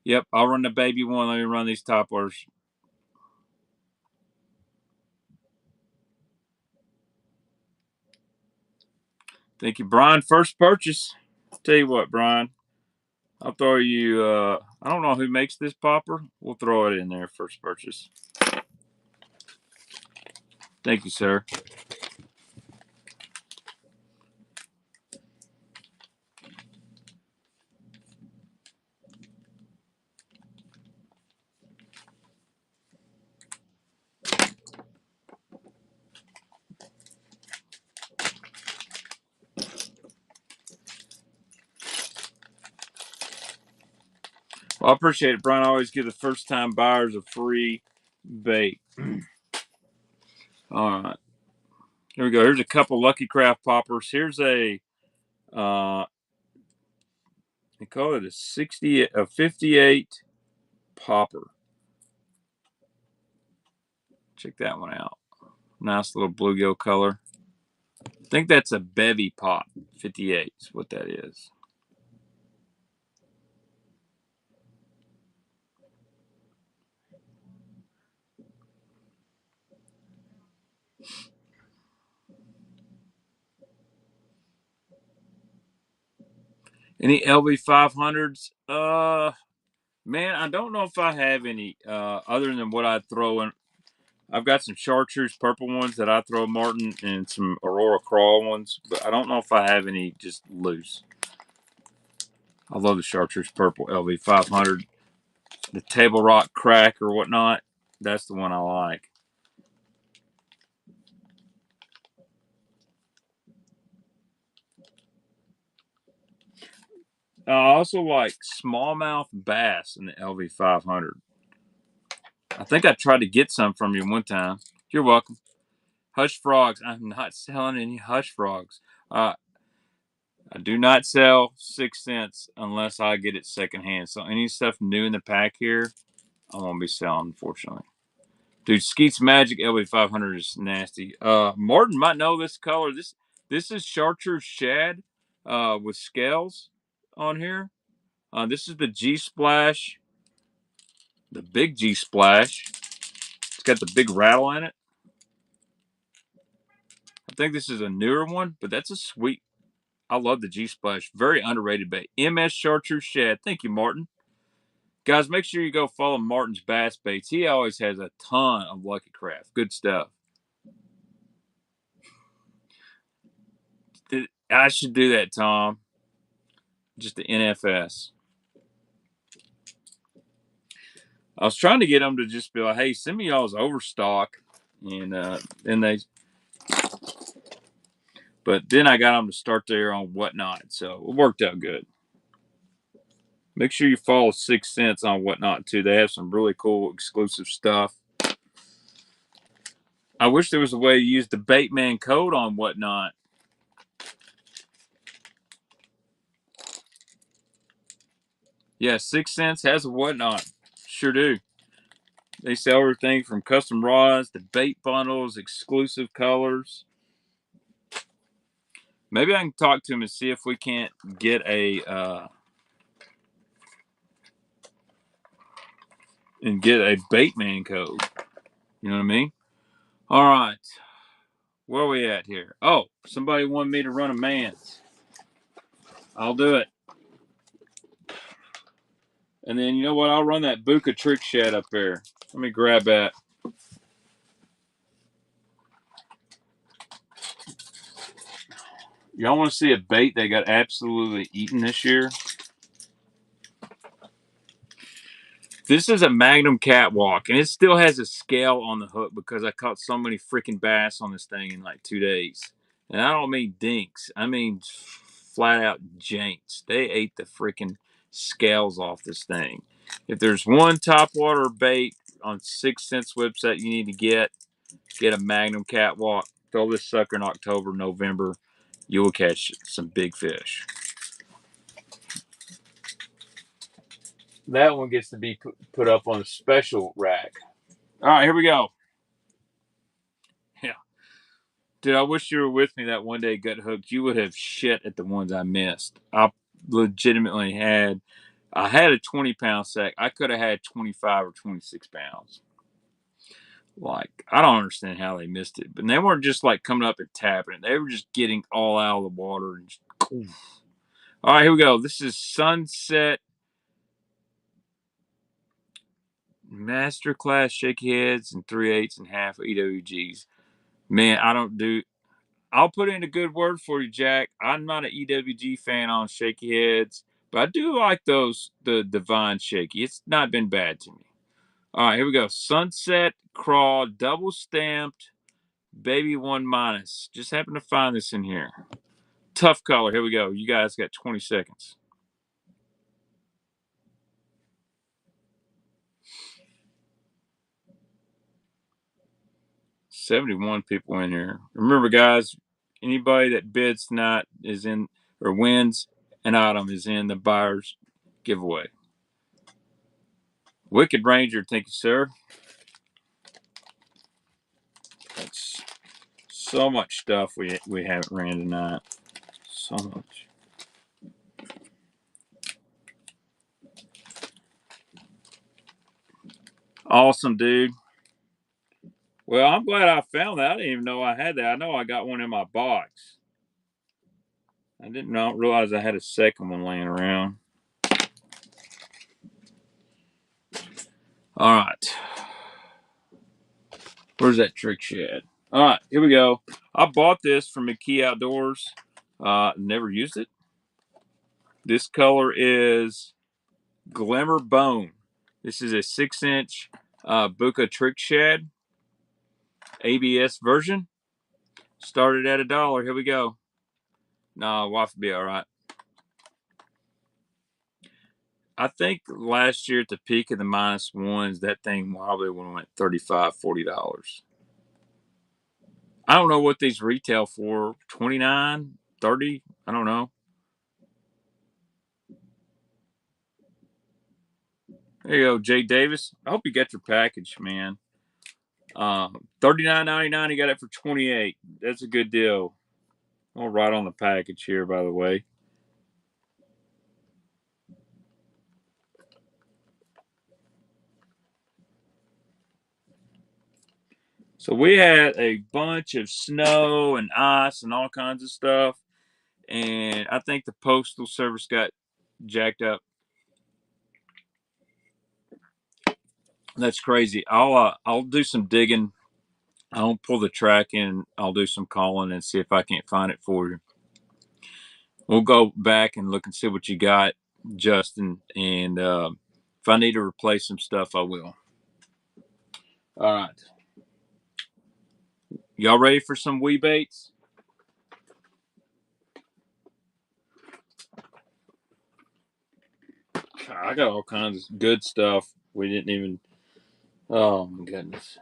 Yep, I'll run the baby one. Let me run these top orders. Thank you, Brian. First purchase. Tell you what, Brian. I'll throw you. I don't know who makes this popper. We'll throw it in there. First purchase. Thank you, sir. Well, I appreciate it, Brian. I always give the first time buyers a free bait. All right. Here we go. Here's a couple Lucky Craft poppers. Here's a they call it a 58 popper. Check that one out. Nice little bluegill color. I think that's a bevy pop. 58 is what that is. Any LV500s? Man, I don't know if I have any other than what I throw in. I've got some chartreuse purple ones that I throw Martin and some Aurora Crawl ones, but I don't know if I have any just loose. I love the chartreuse purple LV500. The Table Rock Crack or whatnot. That's the one I like. I also like smallmouth bass in the LV500. I think I tried to get some from you one time. You're welcome. Hush frogs. I'm not selling any hush frogs. I do not sell 6 cents unless I get it secondhand. So any stuff new in the pack here, I won't be selling, unfortunately. Dude, Skeet's Magic LV500 is nasty. Martin might know this color. This is chartreuse shad with scales on here. This is the G Splash, the big G Splash. It's got the big rattle in it. I think this is a newer one, but that's a sweet. I love the G Splash. Very underrated bait. MS Chartreuse Shad. Thank you, Martin. Guys, make sure you go follow Martin's Bass Baits. He always has a ton of Lucky Craft. Good stuff. I should do that, Tom. Just the NFS. I was trying to get them to just be like, "Hey, send me y'all's overstock," and then they. But then I got them to start there on Whatnot, so it worked out good. Make sure you follow 6 Cents on Whatnot too. They have some really cool exclusive stuff. I wish there was a way to use the Baitman code on Whatnot. Yeah, 6 Cents has a Whatnot. Sure do. They sell everything from custom rods to bait bundles, exclusive colors. Maybe I can talk to him and see if we can't get a Baitman code. You know what I mean? All right. Where are we at here? Oh, somebody wanted me to run a man's. I'll do it. And then you know what? I'll run that Buka trick shed up there. Let me grab that. Y'all want to see a bait that got absolutely eaten this year? This is a Magnum Catwalk, and it still has a scale on the hook because I caught so many freaking bass on this thing in like 2 days. And I don't mean dinks. I mean flat out janks. They ate the freaking scales off this thing. If there's one topwater bait on 6 Cents website you need to get a Magnum Catwalk. Throw this sucker in October, November. You will catch some big fish. That one gets to be put up on a special rack. All right, here we go. Yeah. Dude, I wish you were with me that one day, Gut Hooked. You would have shit at the ones I missed. I legitimately I had a 20-pound sack. I could have had 25 or 26 pounds. Like, I don't understand how they missed it. But they weren't just like coming up and tapping it. They were just getting all out of the water. And just, all right, here we go. This is Sunset Masterclass Shaky Heads and 3/8 and half EWGs. Man, I'll put in a good word for you, Jack. I'm not an EWG fan on Shaky Heads, but I do like the Divine Shaky. It's not been bad to me. All right, here we go. Sunset Crawl, double stamped, baby 1 minus. Just happened to find this in here. Tough color. Here we go. You guys got 20 seconds. 71 people in here. Remember, guys, anybody that bids tonight is in or wins an item is in the buyer's giveaway. Wicked Ranger, thank you, sir. That's so much stuff we haven't ran tonight. So much. Awesome, dude. Well, I'm glad I found that. I didn't even know I had that. I know I got one in my box. I didn't realize I had a second one laying around. All right. Where's that trick shed? All right, here we go. I bought this from McKee Outdoors. Never used it. This color is Glimmer Bone. This is a 6-inch Buka trick shed. ABS version. Started at $1. Here we go. Nah, wife will be all right. I think last year at the peak of the -1s, that thing probably would have went $35, $40. I don't know what these retail for. 29, 30. I don't know. There you go, Jay Davis. I hope you got your package, man. $39.99. You got it for 28. That's a good deal. I'll write on the package here, by the way. So we had a bunch of snow and ice and all kinds of stuff, and I think the postal service got jacked up. That's crazy. I'll do some digging. I'll pull the track in. I'll do some calling and see if I can't find it for you. We'll go back and look and see what you got, Justin. And if I need to replace some stuff, I will. All right. Y'all ready for some wee baits? I got all kinds of good stuff. We didn't even. Oh my goodness!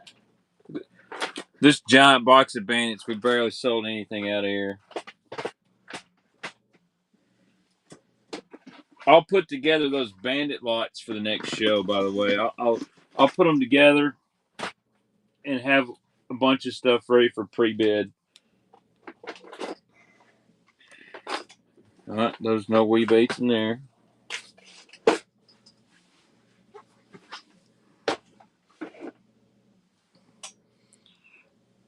This giant box of Bandits, we barely sold anything out of here. I'll put together those Bandit lots for the next show. By the way, I'll put them together and have a bunch of stuff ready for pre-bid. All right, there's no wee baits in there.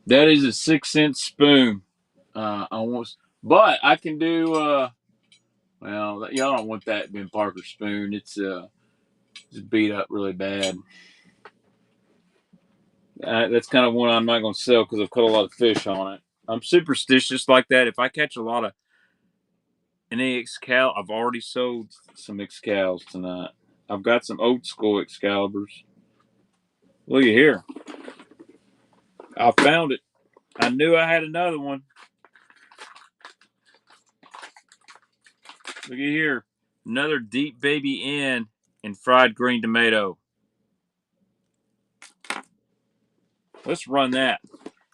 That is a 6-cent spoon. Almost, but I can do. Well, y'all don't want that Ben Parker spoon. It's beat up really bad. That's kind of one I'm not going to sell because I've caught a lot of fish on it. I'm superstitious like that. If I catch a lot of any Excal, I've already sold some Excals tonight. I've got some old school Excaliburs. Look at here. I found it. I knew I had another one. Look at here. Another Deep Baby Inn and fried green tomato. Let's run that.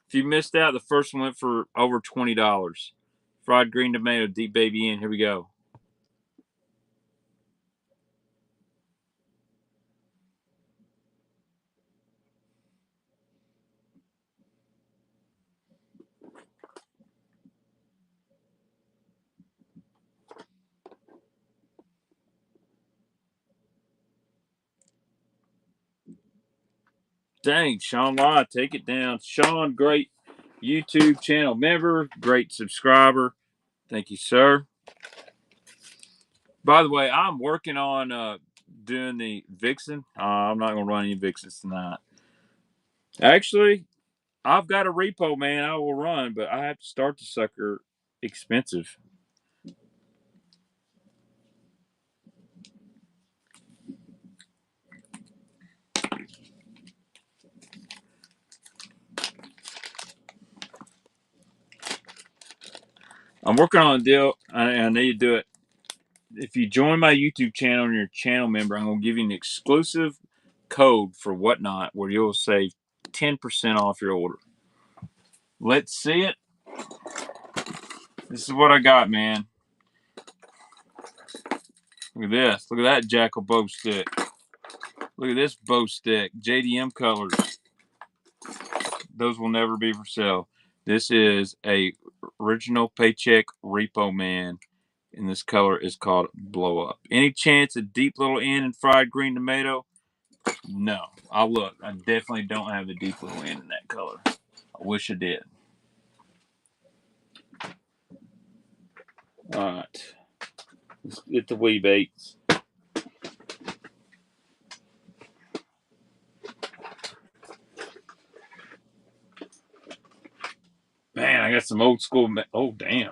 If you missed out, the first one went for over $20. Fried green tomato, Deep Baby Inn. Here we go. Dang, Sean Law, take it down. Sean, great YouTube channel member, great subscriber. Thank you, sir. By the way, I'm working on doing the Vixen. I'm not going to run any Vixens tonight. Actually, I've got a repo, man. I will run, but I have to start the sucker expensive. I'm working on a deal. I need to do it. If you join my YouTube channel and you're a channel member, I'm going to give you an exclusive code for Whatnot where you'll save 10% off your order. Let's see it. This is what I got, man. Look at this. Look at that Jackal bow stick. Look at this bow stick. JDM colors. Those will never be for sale. This is a original Paycheck Repo Man, and this color is called Blow Up. Any chance a deep little N and fried green tomato? No. I'll look. I definitely don't have a deep little N in that color. I wish I did. All right. Let's get the wee baits. Man, I got some old school. Oh, damn.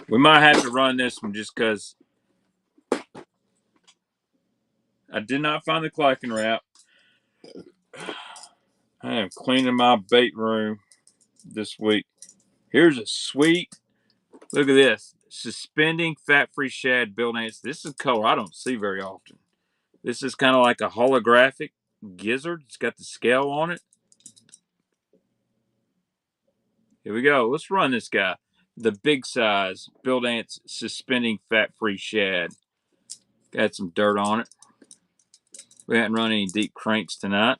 We might have to run this one just because I did not find the clacking wrap. I am cleaning my bait room this week. Here's a sweet, look at this, suspending fat-free shad bill ants. This is a color I don't see very often. This is kind of like a holographic gizzard. It's got the scale on it. Here we go. Let's run this guy. The big size bill ants suspending fat-free shad. Got some dirt on it. We haven't run any deep cranks tonight.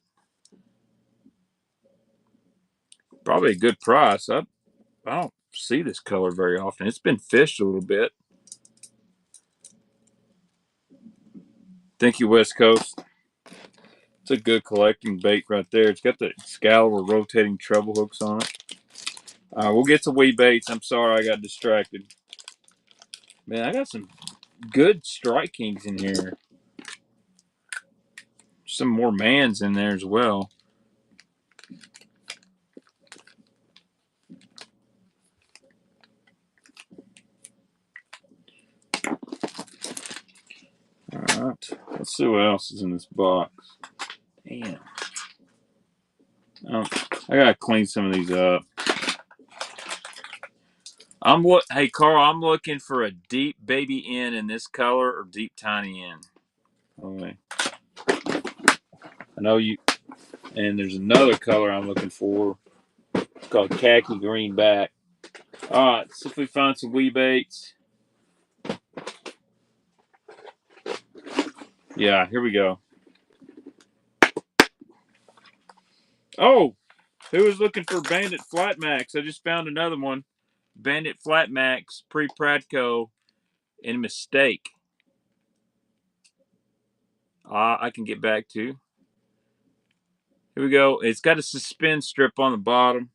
Probably a good price. I don't see this color very often. It's been fished a little bit. Thank you, West Coast. It's a good collecting bait right there. It's got the Excalibur rotating treble hooks on it. We'll get to wee baits. I'm sorry I got distracted. Man, I got some good Strike Kings in here. Some more Mans in there as well. right. Let's see what else is in this box. Damn. I gotta clean some of these up. Hey Carl, I'm looking for a deep baby N in this color or deep tiny N. Okay. I know you. And there's another color I'm looking for. It's called khaki green back. All right, see if we find some wee baits. Yeah, here we go. Oh, who was looking for Bandit Flat Max? I just found another one. Bandit Flat Max pre-Pradco in Mistake. I can get back to. Here we go. It's got a suspend strip on the bottom.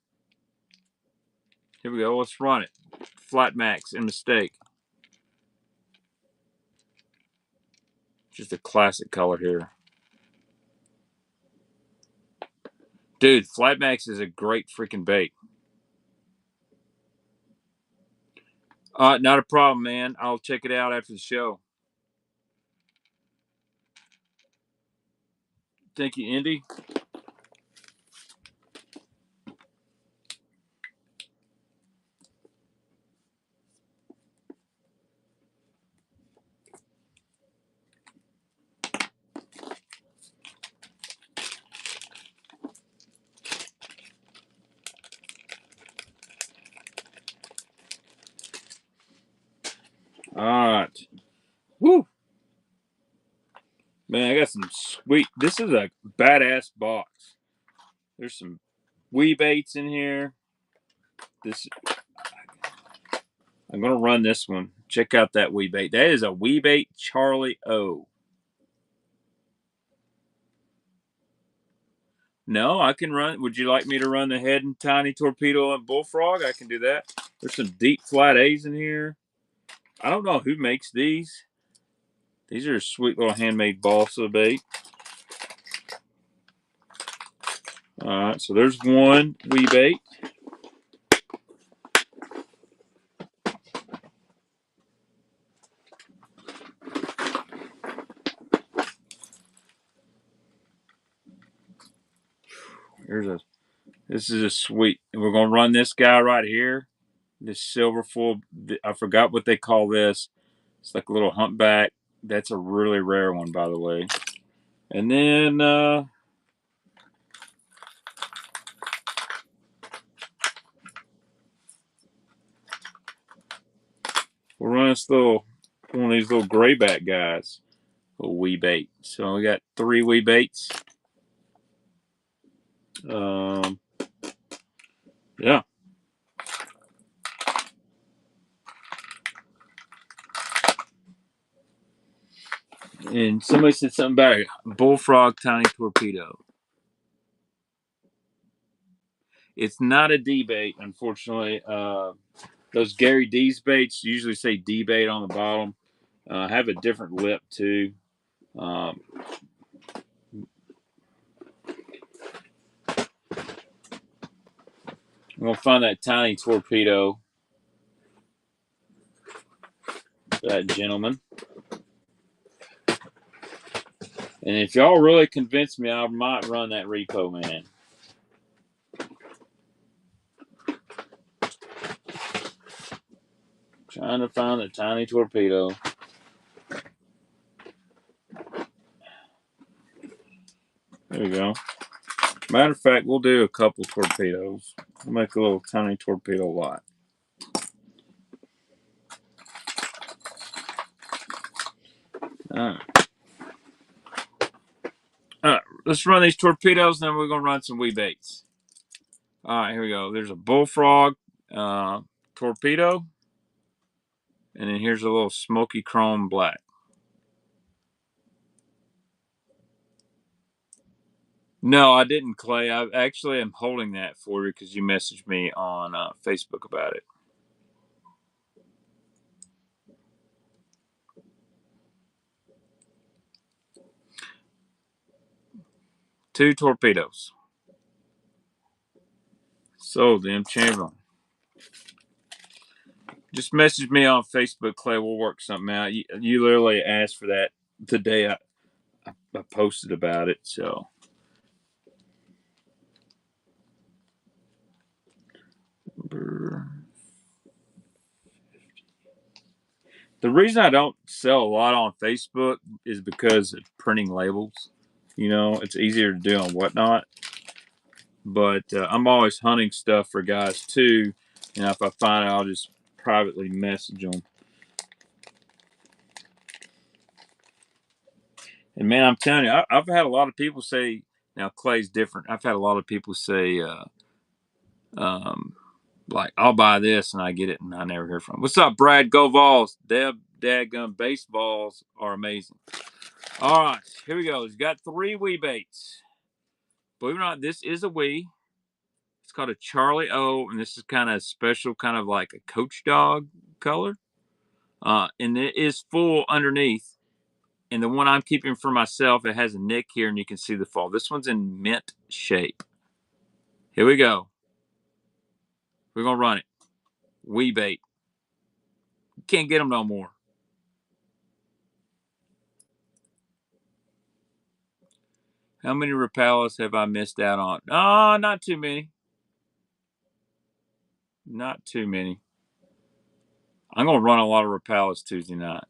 Here we go. Let's run it. Flat Max in Mistake. Just a classic color here. Dude, Flat Max is a great freaking bait. Not a problem, man. I'll check it out after the show. Thank you, Indy. All right. Woo. Man, I got some sweet. This is a badass box. There's some wee baits in here. I'm gonna run this one. Check out that wee bait. That is a wee bait Charlie O. No, I can run. Would you like me to run the head and tiny torpedo and bullfrog? I can do that. There's some deep flat A's in here. I don't know who makes these. These are sweet little handmade balsa bait. All right, so there's one wee bait. This is a sweet. We're gonna run this guy right here. This silver full. I forgot what they call this. It's like a little humpback. That's a really rare one, by the way. And then we'll run this little one of these little grayback guys. Little wee bait. So we got 3 wee baits. Yeah. And somebody said something about it. Bullfrog tiny torpedo. It's not a D bait, unfortunately. Those Gary D's baits usually say D bait on the bottom. Have a different lip too. I'm gonna find that tiny torpedo. That gentleman. And if y'all really convince me, I might run that Rico, man. Trying to find a tiny torpedo. There we go. Matter of fact, we'll do a couple torpedoes. We'll make a little tiny torpedo lot. Alright. Alright, let's run these torpedoes, and then we're going to run some wee baits. Alright, here we go. There's a bullfrog torpedo. And then here's a little smoky chrome black. No, I didn't, Clay. I actually am holding that for you because you messaged me on Facebook about it. Two torpedoes. Sold them, Chamberlain. Just message me on Facebook, Clay. We'll work something out. You literally asked for that the day I posted about it. So the reason I don't sell a lot on Facebook is because of printing labels. You know, it's easier to do on Whatnot. But I'm always hunting stuff for guys too. And if I find it, I'll just privately message them. And man, I'm telling you, I've had a lot of people say, now Clay's different. I've had a lot of people say, um, like, I'll buy this and I get it and I never hear from them. What's up, Brad? Go Vols. Deb, dadgum, baseballs are amazing. All right, here we go. He's got 3 wee baits. Believe it or not, this is a wee. It's called a Charlie O, and this is kind of special, kind of like a coach dog color. And it is full underneath. And the one I'm keeping for myself, it has a nick here, and you can see the fall. This one's in mint shape. Here we go. We're going to run it. Wee bait. Can't get them no more. How many Rapalas have I missed out on? Oh, not too many. Not too many. I'm going to run a lot of Rapalas Tuesday night.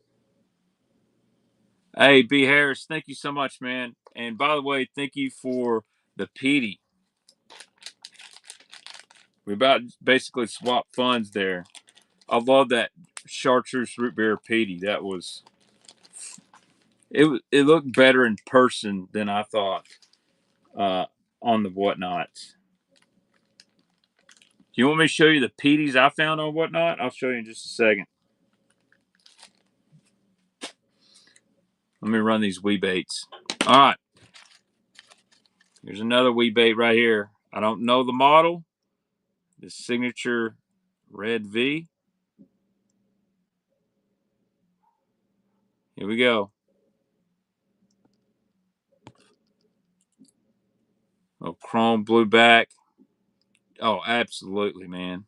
Hey, B. Harris, thank you so much, man. And by the way, thank you for the Petey. We about basically swapped funds there. I love that chartreuse root beer Petey. That was it looked better in person than I thought on the Whatnots. You want me to show you the Petey's I found on Whatnot? I'll show you in just a second. Let me run these wee baits. All right. Here's another wee bait right here. I don't know the model. The signature red V. Here we go. Oh, chrome blue back. Oh, absolutely, man.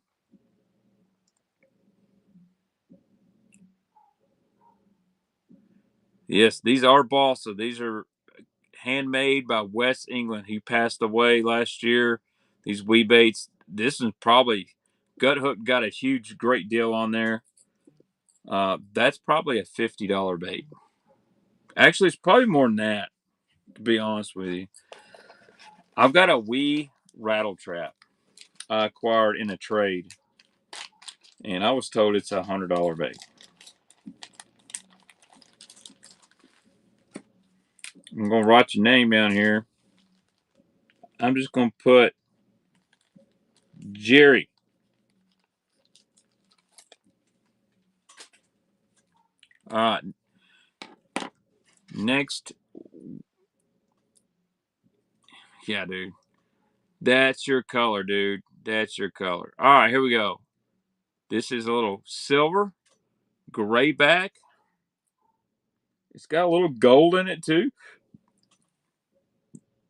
Yes, these are balsa. These are handmade by Wes England. He passed away last year. These wee baits. This is probably Gut Hook got a huge, great deal on there. That's probably a $50 bait. Actually, it's probably more than that, to be honest with you. I've got a wee rattle trap I acquired in a trade, and I was told it's a $100 bait. I'm going to write your name down here. I'm just going to put Jerry. All right. Next. Yeah, dude. That's your color, dude. That's your color. All right, here we go. This is a little silver, gray back. It's got a little gold in it, too.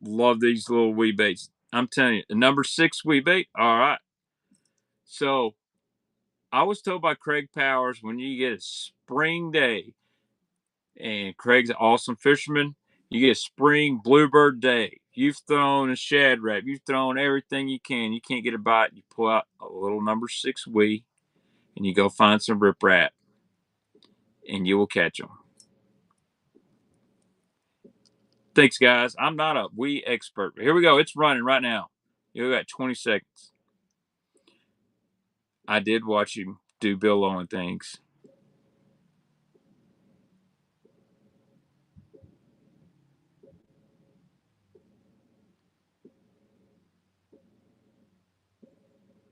Love these little wee baits. I'm telling you, the number 6 wee bait. All right. So I was told by Craig Powers when you get a spring day, and Craig's an awesome fisherman, you get a spring bluebird day. You've thrown a shad rap, you've thrown everything you can. You can't get a bite. You pull out a little number 6 wee, and you go find some riprap, and you will catch them. Thanks, guys. I'm not a wee expert, but here we go. It's running right now. You got 20 seconds. I did watch you do Bill Owen things.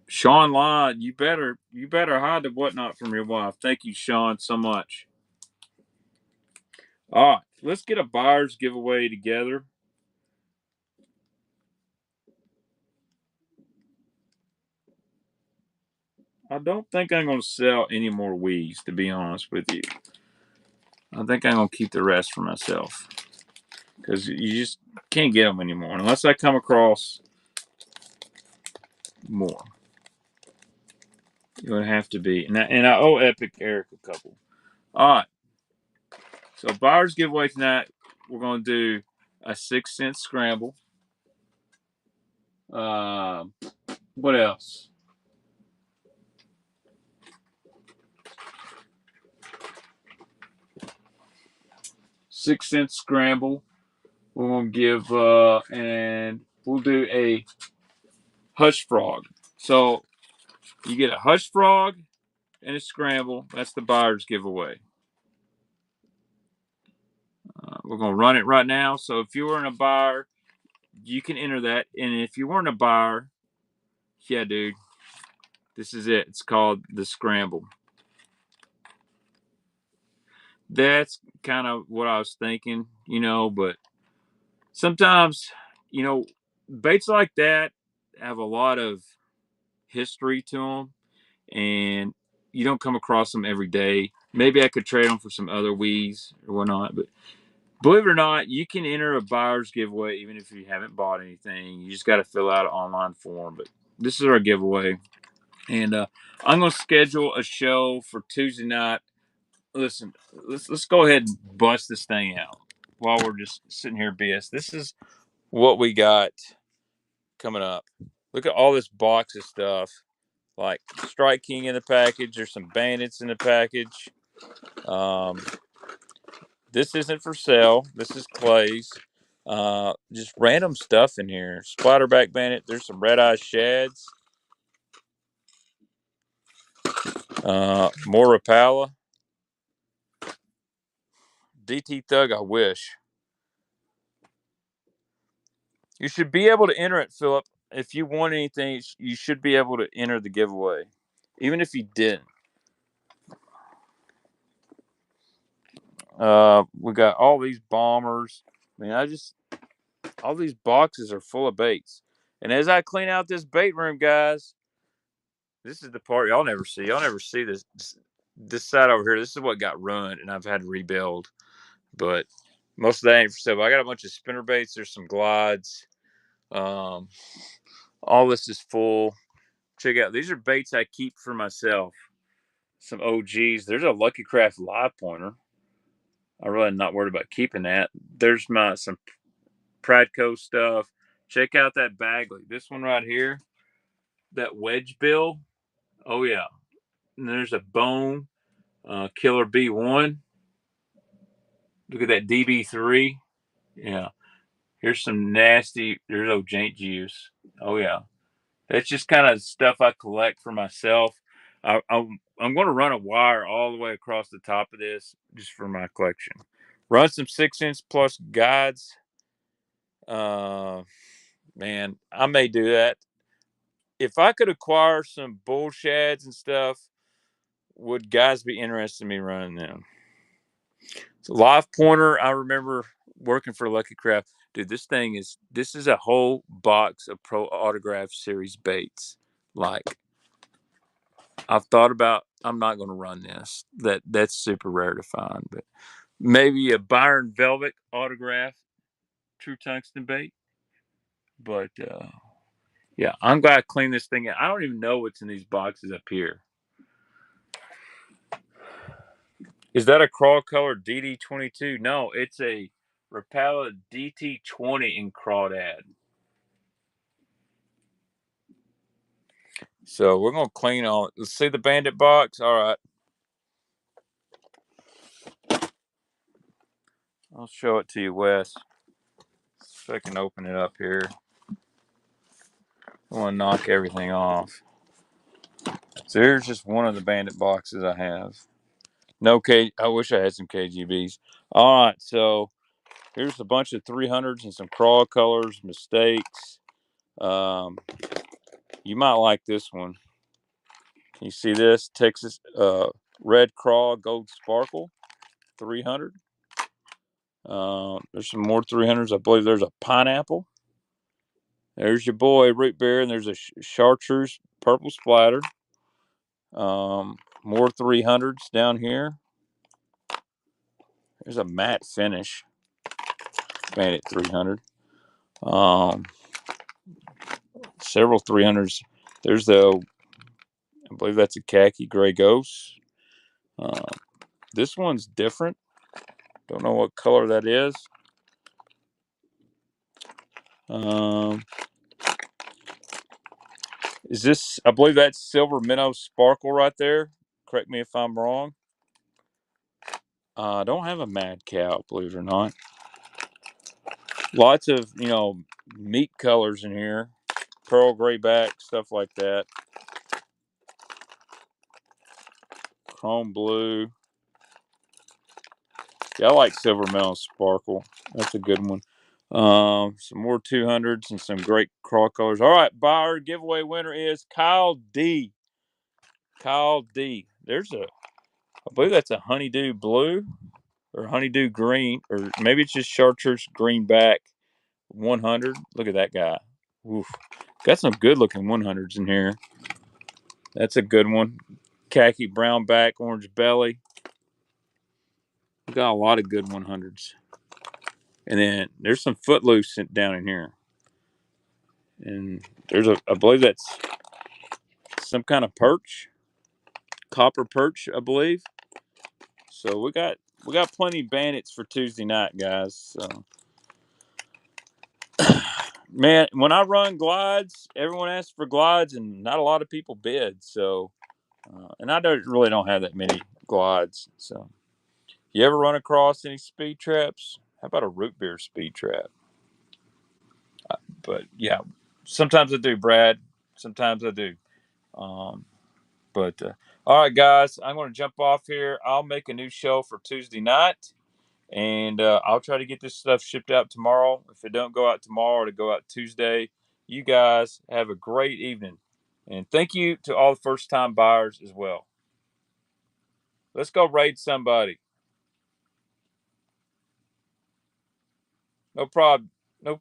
Sean Law, you better hide the Whatnot from your wife. Thank you, Sean, so much. All right, let's get a buyer's giveaway together. I don't think I'm going to sell any more wees, to be honest with you. I think I'm going to keep the rest for myself because you just can't get them anymore unless I come across more. It would have to be, and I owe Epic Eric a couple. All right. So buyer's giveaway tonight, we're going to do a 6-cent scramble. What else? $6 scramble. We're going to give, and we'll do a hush frog. So you get a hush frog and a scramble. That's the buyer's giveaway. We're going to run it right now. So if you weren't a buyer, you can enter that. And if you weren't a buyer, yeah, dude, this is it. It's called the scramble. That's kind of what I was thinking, but sometimes, baits like that have a lot of history to them, and you don't come across them every day. Maybe I could trade them for some other weeds or whatnot, but believe it or not, you can enter a buyer's giveaway even if you haven't bought anything. You just got to fill out an online form. But this is our giveaway, and I'm going to schedule a show for Tuesday night. Listen, let's go ahead and bust this thing out while we're just sitting here BS. This is what we got coming up. Look at all this box of stuff, like Strike King in the package. There's some Bandits in the package. This isn't for sale. This is Clay's. Just random stuff in here. Splatterback Bandit. There's some Red Eye Shads. More Rapala. DT Thug, I wish. You should be able to enter it, Philip. If you want anything, you should be able to enter the giveaway, even if you didn't. We got all these bombers. I mean, all these boxes are full of baits. And as I clean out this bait room, guys, this is the part y'all never see. Y'all never see this side over here. This is what got ruined, and I've had to rebuild. But most of that ain't for sale. But I got a bunch of spinner baits. There's some glides. All this is full. Check out. These are baits I keep for myself. Some OGs. There's a Lucky Craft live pointer. I'm really not worried about keeping that. There's some Pradco stuff. Check out that Bagley. This one right here. That wedge bill. Oh, yeah. And there's a Bone Killer B1. Look at that DB3. Yeah. Here's some nasty. There's old Jank Juice. Oh, yeah. That's just kind of stuff I collect for myself. I'm going to run a wire all the way across the top of this just for my collection. Run some 6-inch plus guides. Man, I may do that. If I could acquire some bull shads and stuff, would guys be interested in me running them? So live pointer, I remember working for Lucky Craft. Dude, this is a whole box of Pro Autograph Series baits. Like, I've thought about, I'm not going to run this. That's super rare to find, but maybe a Byron Velvet autograph True Tungsten bait. But yeah, I'm glad I cleaned this thing out. I don't even know what's in these boxes up here. Is that a crawl color DD22? No, it's a Rapala DT20 in crawdad. So we're going to clean all. Let's see the Bandit box. All right. I'll show it to you, Wes. If I can open it up here. I want to knock everything off. So here's just one of the Bandit boxes I have. I wish I had some KGBs. All right, so here's a bunch of 300s and some crawl colors, mistakes. You might like this one. Can you see this? Texas Red Crawl Gold Sparkle 300. There's some more 300s. I believe there's a pineapple. There's your boy Root Beer, and there's a chartreuse purple splatter. More 300s down here. There's a matte finish. Bandit 300. Several 300s. There's I believe that's a khaki gray ghost. This one's different, Don't know what color that is. Is this, I believe that's silver minnow sparkle right there. Correct me if I'm wrong. I don't have a mad cow, believe it or not. Lots of, meat colors in here. Pearl gray back, stuff like that. Chrome blue. Yeah, I like silver minnow sparkle. That's a good one. Some more 200s and some great craw colors. All right, buyer giveaway winner is Kyle D. Kyle D. I believe that's a honeydew blue or honeydew green, or maybe it's just chartreuse greenback 100. Look at that guy. Oof. Got some good looking 100s in here. That's a good one. Khaki brown back, orange belly. We got a lot of good 100s. And then there's some footloose down in here. And I believe that's some kind of perch, copper perch, I believe. So we got plenty of bandits for Tuesday night, guys. So, man, when I run glides, everyone asks for glides, and not a lot of people bid. So, and I really don't have that many glides. So, you ever run across any speed traps? How about a root beer speed trap? But yeah, sometimes I do, Brad. Sometimes I do. Um, but all right, guys, I'm going to jump off here. I'll make a new show for Tuesday night, and I'll try to get this stuff shipped out tomorrow. If it don't go out tomorrow, it'll go out Tuesday. You guys have a great evening, and thank you to all the first-time buyers as well. Let's go raid somebody. No problem. No.